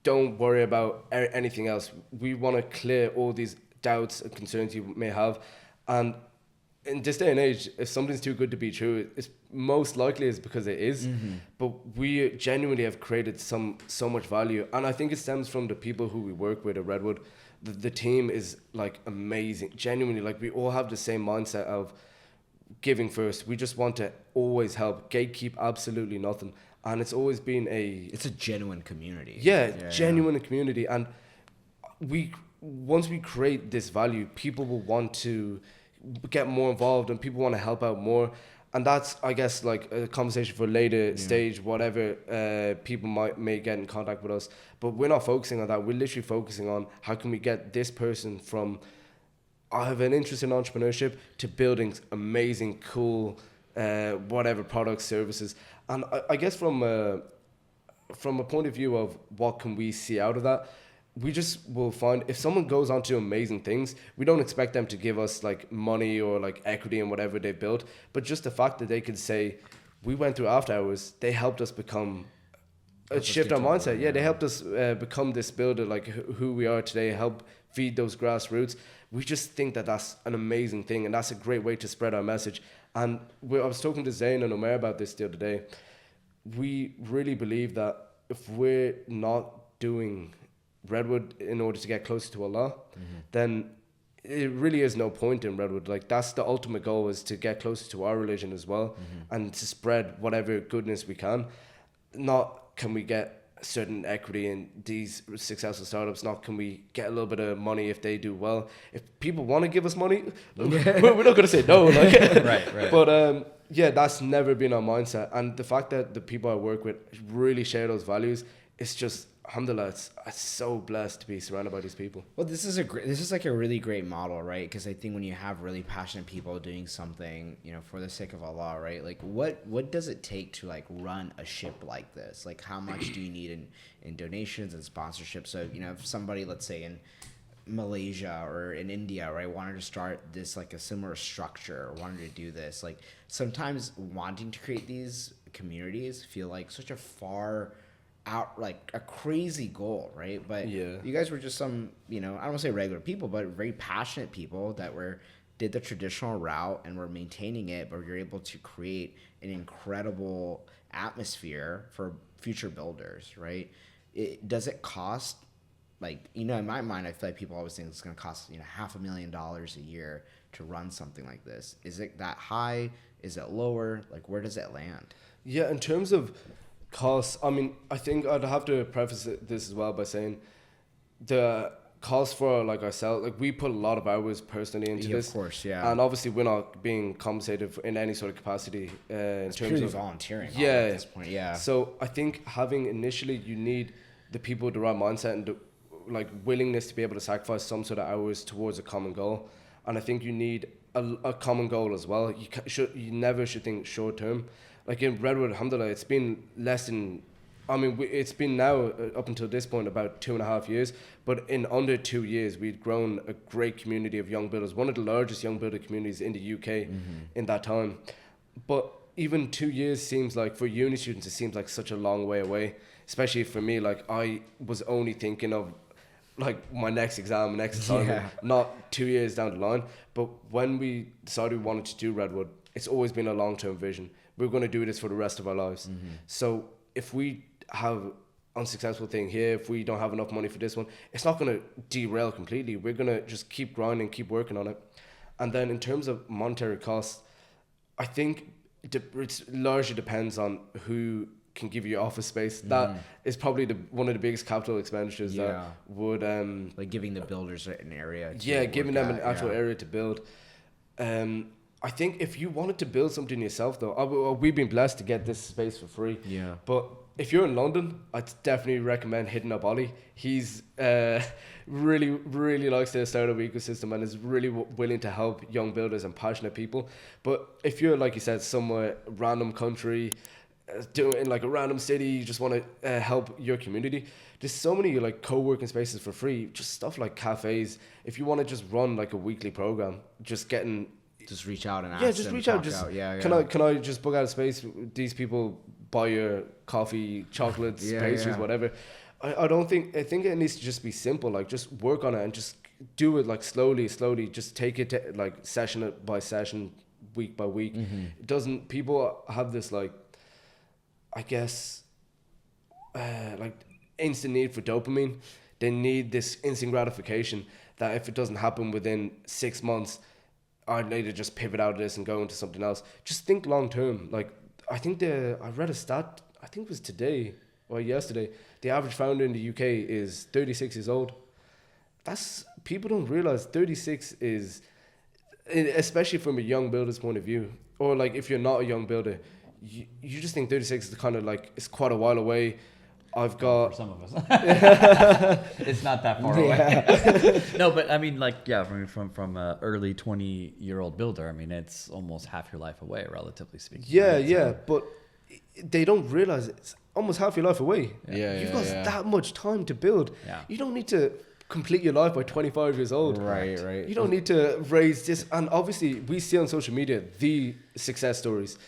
Don't worry about anything else. We want to clear all these doubts and concerns you may have. And in this day and age, if something's too good to be true, it's most likely is because it is. But we genuinely have created so much value, and I think it stems from the people who we work with at Redwood. The team is amazing, genuinely. We all have the same mindset of giving first. We just want to always help, gatekeep absolutely nothing, and it's always been it's a genuine community. Genuine community, and once we create this value, people will want to get more involved and people want to help out more. And that's, I guess, a conversation for later stage, whatever people may get in contact with us. But we're not focusing on that. We're literally focusing on how can we get this person from, I have an interest in entrepreneurship, to building amazing, cool, whatever products, services. And I guess from a point of view of what can we see out of that, we just will find if someone goes on to do amazing things, we don't expect them to give us money or equity in whatever they built, but just the fact that they could say, we went through After Hours, they helped us shift our mindset. Yeah, they helped us become this builder, who we are today, help feed those grassroots. We just think that that's an amazing thing, and that's a great way to spread our message. And I was talking to Zayn and Omer about this the other day. We really believe that if we're not doing Redwood in order to get closer to Allah, then it really is no point in Redwood. That's the ultimate goal, is to get closer to our religion as well, and to spread whatever goodness we can. Not can we get certain equity in these successful startups, not can we get a little bit of money if they do well. If people want to give us money, we're not going to say no. Right. But that's never been our mindset. And the fact that the people I work with really share those values, it's just, alhamdulillah, it's so blessed to be surrounded by these people. Well, this is a really great model, right? Because I think when you have really passionate people doing something, for the sake of Allah, right? What does it take to run a ship like this? How much do you need in donations and sponsorship? So, if somebody, let's say in Malaysia or in India, right, wanted to start this a similar structure, or wanted to do this, sometimes wanting to create these communities feel like such a far out, a crazy goal, right? But you guys were just some, I don't want to say regular people, but very passionate people that did the traditional route and were maintaining it, but you're able to create an incredible atmosphere for future builders, right? Does it cost like, you know, in my mind, I feel like people always think it's going to cost, you know, $500,000 a year to run something like this. Is it that high? Is it lower? Like, where does it land? Yeah, in terms of costs, I mean, I think I'd have to preface this as well by saying the cost for like ourselves, like we put a lot of hours personally into this. Of course, yeah. And obviously we're not being compensated in any sort of capacity in terms of volunteering. Yeah. At this point, yeah. So I think having initially, you need the people with the right mindset and the like willingness to be able to sacrifice some sort of hours towards a common goal. And I think you need a common goal as well. You never should think short term. Like in Redwood, alhamdulillah, it's been less than, I mean, it's been now up until this point about 2.5 years, but in under 2 years, we'd grown a great community of young builders, one of the largest young builder communities in the UK in that time. But even 2 years seems like, for uni students, it seems like such a long way away, especially for me. Like I was only thinking of like my next exam, next assignment, not 2 years down the line. But when we decided we wanted to do Redwood, it's always been a long-term vision. We're going to do this for the rest of our lives. So if we have unsuccessful thing here, if we don't have enough money for this one, it's not going to derail completely. We're going to just keep grinding, keep working on it. And then in terms of monetary costs, I think it largely depends on who can give you office space. That is probably one of the biggest capital expenditures that would like giving the builders an area giving them an actual area to build. I think if you wanted to build something yourself though, we've been blessed to get this space for free. But if you're in London, I'd definitely recommend hitting up Ollie. He's really, really likes the startup ecosystem and is really willing to help young builders and passionate people. But if you're, like you said, somewhere random country, doing like a random city, you just want to help your community, there's so many like co-working spaces for free, just stuff like cafes. If you want to just run like a weekly program, just reach out and ask just them, reach out. Can I just book out a space? These people buy your coffee, chocolates, pastries, whatever. I think it needs to just be simple. Like just work on it and just do it like slowly. Just take it like session by session, week by week. It doesn't. People have this like, I guess, like instant need for dopamine. They need this instant gratification that if it doesn't happen within 6 months, I need to just pivot out of this and go into something else. Just think long term. Like I think I read a stat, I think it was today or yesterday, the average founder in the UK is 36 years old. People don't realize 36 is, especially from a young builder's point of view, or like if you're not a young builder, you just think 36 is kind of like, it's quite a while away. I've got... For some of us. It's not that far away. No, but I mean, like, from a early 20-year-old builder, I mean, it's almost half your life away, relatively speaking. But they don't realize it's almost half your life away. You've got that much time to build. You don't need to complete your life by 25 years old. Right. You don't need to raise this. And obviously, we see on social media the success stories.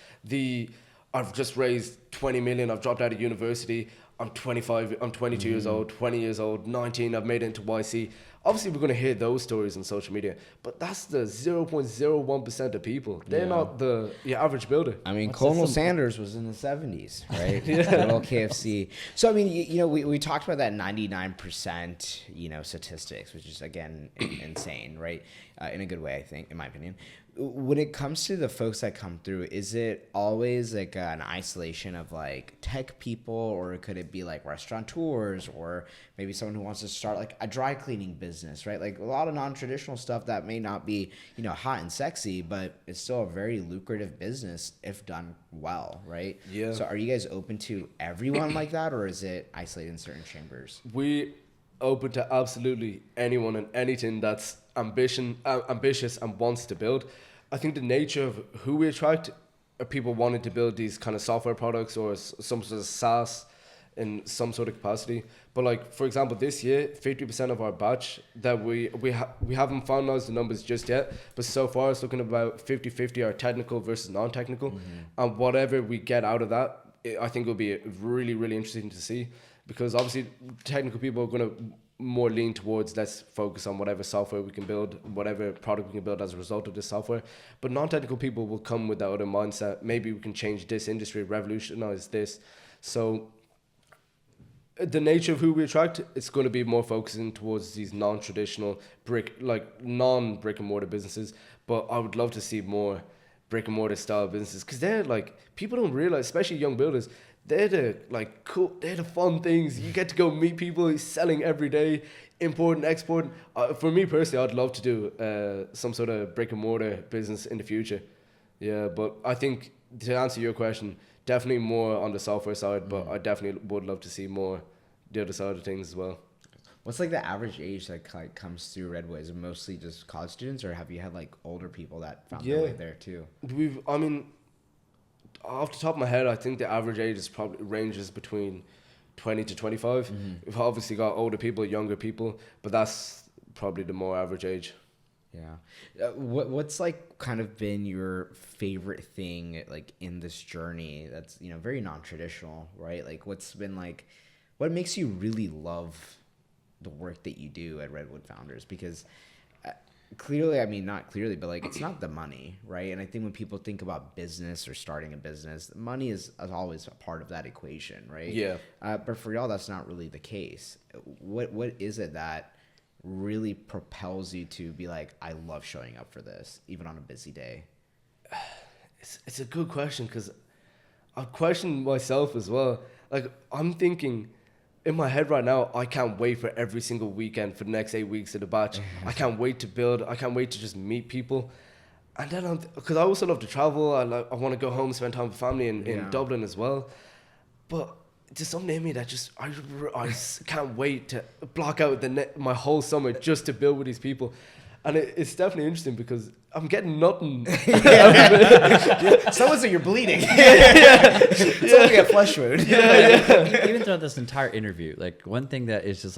I've just raised 20 million, I've dropped out of university, I'm 25, I'm 22 years old, 20 years old, 19, I've made it into YC. Obviously, we're going to hear those stories on social media, but that's the 0.01% of people. They're not the average builder. I mean, Colonel Sanders was in the 70s, right? Good old KFC. So, I mean, you know, we talked about that 99%, you know, statistics, which is, again, insane, right? In a good way, I think, in my opinion. When it comes to the folks that come through, is it always like an isolation of like tech people, or could it be like restaurateurs, or maybe someone who wants to start like a dry cleaning business, right? Like a lot of non-traditional stuff that may not be, you know, hot and sexy, but it's still a very lucrative business if done well, right? Yeah. So are you guys open to everyone like that, or is it isolated in certain chambers? We open to absolutely anyone and anything that's ambitious and wants to build. I think the nature of who we attract are people wanting to build these kind of software products or some sort of SaaS in some sort of capacity. But like, for example, this year, 50% of our batch that we haven't finalized the numbers just yet, but so far it's looking about 50-50 our technical versus non-technical. And whatever we get out of that, I think will be really, really interesting to see, because obviously technical people are going to more lean towards, let's focus on whatever software we can build, whatever product we can build as a result of this software. But non-technical people will come with that other mindset. Maybe we can change this industry, revolutionize this. So the nature of who we attract, it's going to be more focusing towards these non-traditional non-brick and mortar businesses. But I would love to see more brick and mortar style businesses, because they're like, people don't realize, especially young builders, they're the like cool, they're the fun things. You get to go meet people selling every day, importing, exporting. For me personally, I'd love to do some sort of brick and mortar business in the future. Yeah, but I think to answer your question, definitely more on the software side, but I definitely would love to see more the other side of things as well. What's like the average age that like comes through Redwood? Is it mostly just college students, or have you had like older people that found their way there too? I mean, off the top of my head, I think the average age is probably ranges between 20 to 25. Mm-hmm. We've obviously got older people, younger people, but that's probably the more average age. Yeah. What's like kind of been your favorite thing like in this journey that's, you know, very non-traditional, right? Like what's been like, what makes you really love the work that you do at Redwood Founders? Because clearly, I mean, not clearly, but like it's not the money, right? And I think when people think about business or starting a business, money is always a part of that equation, right? Yeah. But for y'all, that's not really the case. What is it that really propels you to be like, I love showing up for this, even on a busy day? It's a good question, because I question myself as well. Like, I'm thinking in my head right now, I can't wait for every single weekend for the next 8 weeks of the batch. I can't wait to build. I can't wait to just meet people. And then because I also love to travel. I want to go home, spend time with family in Dublin as well. But there's something in me that just, I can't wait to block out my whole summer just to build with these people. And it's definitely interesting because I'm getting nothing. Someone say you're bleeding. Someone get flesh wound. Even throughout this entire interview, like one thing that is just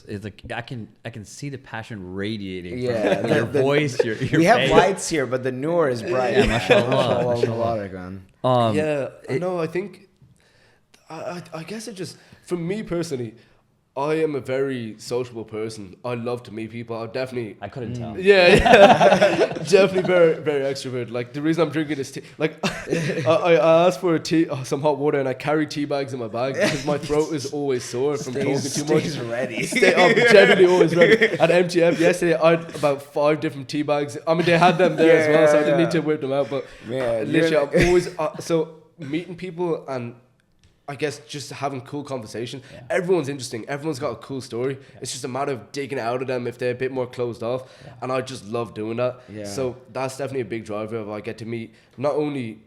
it's like I can see the passion radiating from your voice, your we face. have lights here, but the noor is bright. Yeah, mashallah. I think I guess it just, for me personally, I am a very sociable person. I love to meet people. I couldn't tell. Yeah. Definitely very, very extrovert. Like, the reason I'm drinking this tea, like, I asked for some hot water, and I carry tea bags in my bag because my throat is always sore from talking too much. Ready. I'm generally always ready. At MTF yesterday, I had about 5 different tea bags. I mean, they had them there as well, so I didn't need to whip them out. But literally, I'm always so meeting people and I guess just having cool conversation. Yeah. Everyone's interesting. Everyone's got a cool story. Yeah. It's just a matter of digging out of them if they're a bit more closed off. Yeah. And I just love doing that. Yeah. So that's definitely a big driver of I get to meet not only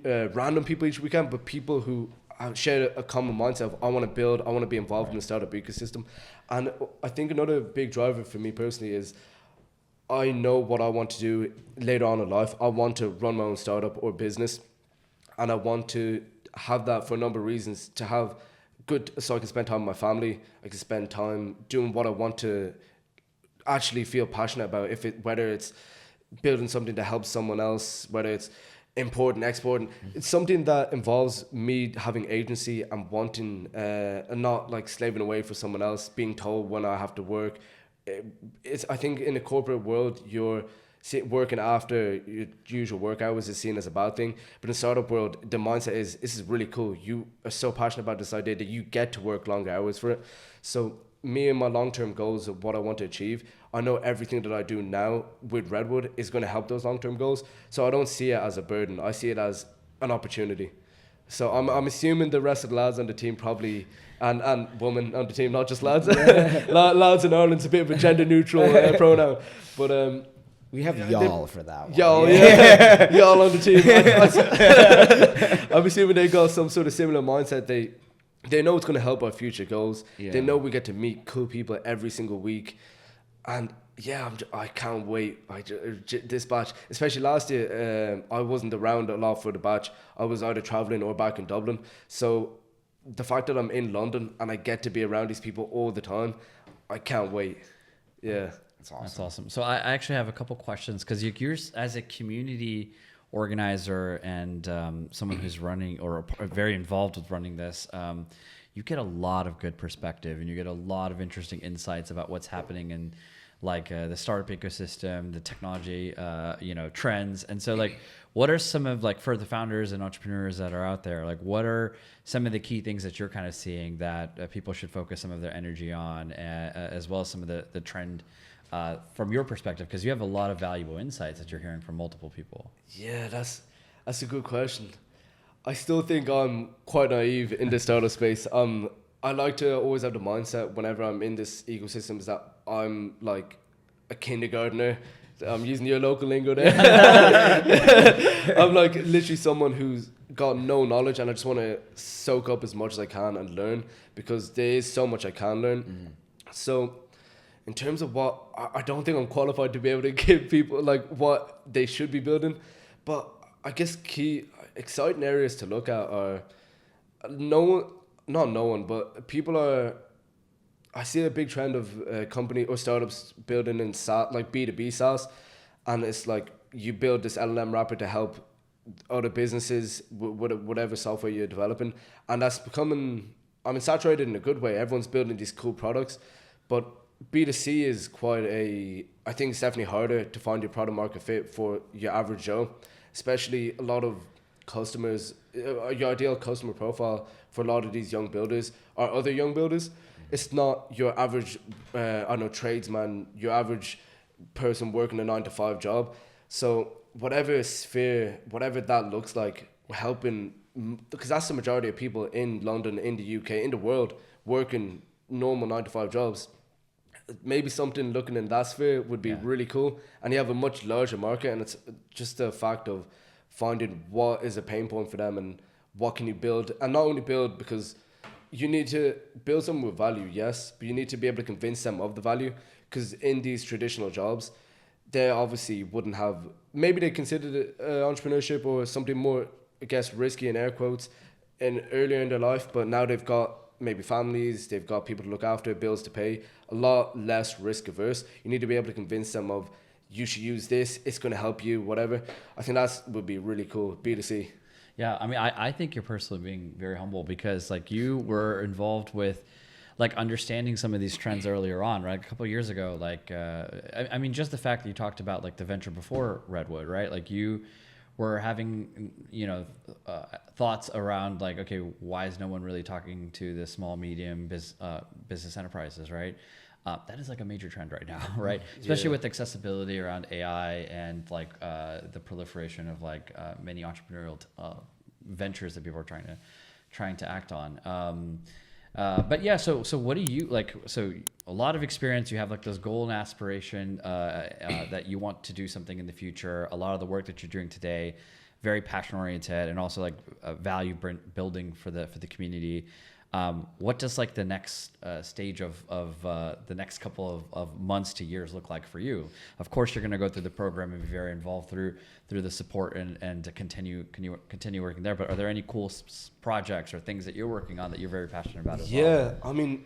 random people each weekend, but people who share a common mindset of I want to build, I want to be involved in the startup ecosystem. And I think another big driver for me personally is I know what I want to do later on in life. I want to run my own startup or business, and I want to have that for a number of reasons, to have good, so I can spend time with my family. I can spend time doing what I want to actually feel passionate about. Whether it's building something to help someone else, whether it's importing, exporting, it's something that involves me having agency and wanting, and not like slaving away for someone else, being told when I have to work. I think in the corporate world, working after your usual work hours is seen as a bad thing, but in the startup world, the mindset is, this is really cool. You are so passionate about this idea that you get to work longer hours for it. So me and my long-term goals of what I want to achieve, I know everything that I do now with Redwood is going to help those long-term goals. So I don't see it as a burden. I see it as an opportunity. So I'm assuming the rest of the lads on the team probably, and women on the team, not just lads. Lads in Ireland's a bit of a gender neutral pronoun, but we have y'all for that one. Y'all, y'all on the team. I'm assuming they got some sort of similar mindset. They know it's going to help our future goals. Yeah. They know we get to meet cool people every single week. And I can't wait. This batch, especially last year, I wasn't around a lot for the batch. I was either traveling or back in Dublin. So the fact that I'm in London and I get to be around these people all the time, I can't wait. Yeah. That's awesome. So I actually have a couple questions, because you're as a community organizer and someone who's running or very involved with running this, you get a lot of good perspective and you get a lot of interesting insights about what's happening in like the startup ecosystem, the technology, trends. And so like, what are some of like, for the founders and entrepreneurs that are out there, like what are some of the key things that you're kind of seeing that people should focus some of their energy on, as well as some of the trend from your perspective, because you have a lot of valuable insights that you're hearing from multiple people. Yeah, that's a good question. I still think I'm quite naive in the startup space. I like to always have the mindset whenever I'm in this ecosystem is that I'm like a kindergartner. I'm using your local lingo there. I'm like literally someone who's got no knowledge, and I just want to soak up as much as I can and learn, because there is so much I can learn. So in terms of what, I don't think I'm qualified to be able to give people like what they should be building, but I guess key exciting areas to look at are but people are, I see a big trend of company or startups building in SaaS, like B2B SaaS, and it's like you build this LLM wrapper to help other businesses with whatever software you're developing, and that's becoming, saturated in a good way. Everyone's building these cool products, but B2C is I think it's definitely harder to find your product market fit for your average Joe, especially a lot of customers, your ideal customer profile for a lot of these young builders are other young builders. It's not your average, tradesman, your average person working a 9-to-5 job. So whatever sphere, whatever that looks like, helping, because that's the majority of people in London, in the UK, in the world, working normal 9-to-5 jobs. Maybe something looking in that sphere would be really cool. And you have a much larger market, and it's just a fact of finding what is a pain point for them and what can you build. And not only build, because you need to build something with value, yes, but you need to be able to convince them of the value, because in these traditional jobs, they obviously wouldn't have, maybe they considered it entrepreneurship or something more, I guess, risky in air quotes earlier in their life, but now they've got maybe families, they've got people to look after, bills to pay, a lot less risk averse. You need to be able to convince them of, you should use this, it's going to help you, whatever. I think that would be really cool, B2C. Yeah, I think you're personally being very humble, because like you were involved with like understanding some of these trends earlier on, right? A couple of years ago, like, just the fact that you talked about like the venture before Redwood, right? Like you were having, thoughts around like, okay, why is no one really talking to the small, medium business enterprises, right? That is like a major trend right now, right? Especially with accessibility around AI and like the proliferation of like many entrepreneurial ventures that people are trying to act on. But yeah, so what do you like? So a lot of experience. You have like this goal and aspiration that you want to do something in the future. A lot of the work that you're doing today, very passion oriented, and also like value building for the community. What does like the next stage of the next couple of months to years look like for you? Of course, you're going to go through the program and be very involved through the support and to continue working there. But are there any cool projects or things that you're working on that you're very passionate about as well? Yeah,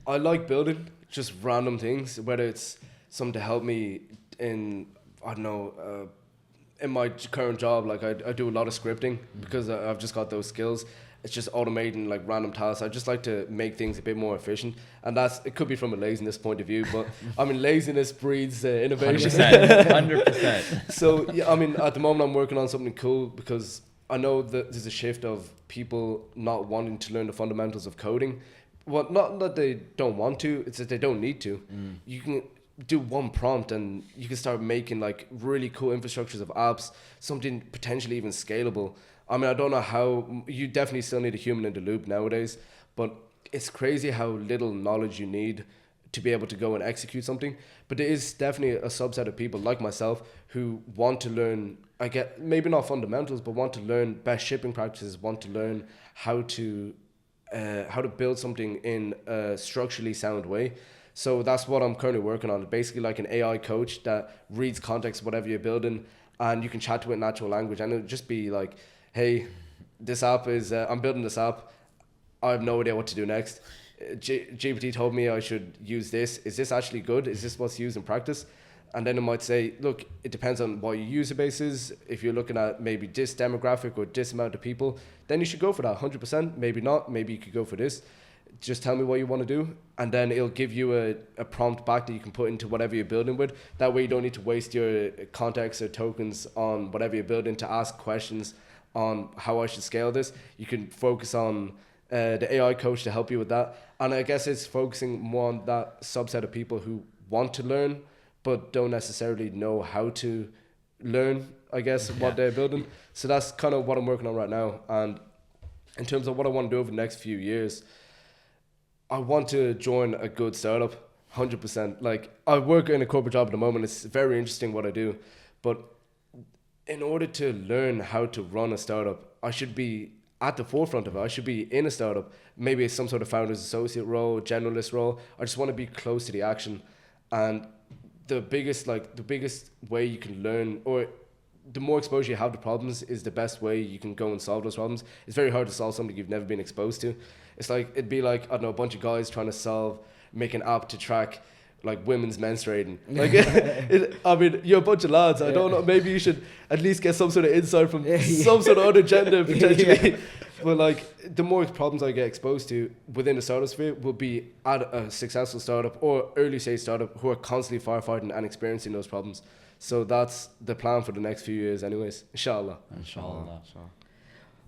I like building just random things, whether it's something to help me in, in my current job. Like I do a lot of scripting because I've just got those skills. It's just automating like random tasks. I just like to make things a bit more efficient, and it could be from a laziness point of view, but laziness breeds innovation. 100%. So yeah, at the moment I'm working on something cool, because I know that there's a shift of people not wanting to learn the fundamentals of coding. Well, not that they don't want to, it's that they don't need to. You can do one prompt and you can start making like really cool infrastructures of apps, something potentially even scalable. I don't know how, you definitely still need a human in the loop nowadays, but it's crazy how little knowledge you need to be able to go and execute something. But there is definitely a subset of people like myself who want to learn, maybe not fundamentals, but want to learn best shipping practices, want to learn how to build something in a structurally sound way. So that's what I'm currently working on. Basically like an AI coach that reads context, whatever you're building, and you can chat to it in natural language, and it'll just be like, hey, this app is, I'm building this app. I have no idea what to do next. GPT told me I should use this. Is this actually good? Is this what's used in practice? And then it might say, look, it depends on what your user base is. If you're looking at maybe this demographic or this amount of people, then you should go for that 100%. Maybe not. Maybe you could go for this. just tell me what you want to do, and then it'll give you a prompt back that you can put into whatever you're building with. That way you don't need to waste your context or tokens on whatever you're building to ask questions on how I should scale this. You can focus on the AI coach to help you with that. And I guess it's focusing more on that subset of people who want to learn but don't necessarily know how to learn, I guess, what they're building. So that's kind of what I'm working on right now. And in terms of what I want to do over the next few years, I want to join a good startup, 100%. Like, I work in a corporate job at the moment. It's very interesting what I do. But in order to learn how to run a startup, I should be at the forefront of it. I should be in a startup. Maybe it's some sort of founder's associate role, generalist role. I just want to be close to the action. And the biggest way you can learn, or the more exposure you have to problems, is the best way you can go and solve those problems. It's very hard to solve something you've never been exposed to. It's like, it'd be like, I don't know, a bunch of guys trying to make an app to track like women's menstruating. Like, I mean, you're a bunch of lads. I don't know. Maybe you should at least get some sort of insight from some sort of other gender potentially. But like, the more problems I get exposed to within the startup sphere will be at a successful startup or early stage startup who are constantly firefighting and experiencing those problems. So that's the plan for the next few years anyways. Inshallah.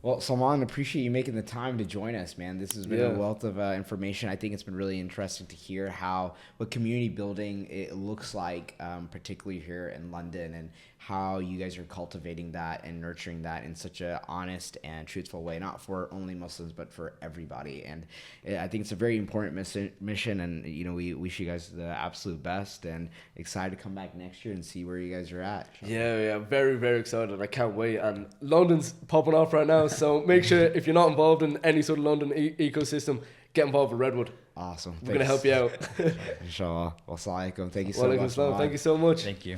Well, Salman, appreciate you making the time to join us, man. This has been a wealth of information. I think it's been really interesting to hear what community building it looks like, particularly here in London, and how you guys are cultivating that and nurturing that in such a honest and truthful way, not for only Muslims, but for everybody. And I think it's a very important mission, and we wish you guys the absolute best, and excited to come back next year and see where you guys are at. Yeah, very, very excited. I can't wait. And London's popping off right now, so make sure if you're not involved in any sort of London ecosystem, get involved with Redwood. Awesome. We're going to help you out. Inshallah. Wassalamualaikum. Thank you so much. Thank you so much. Thank you.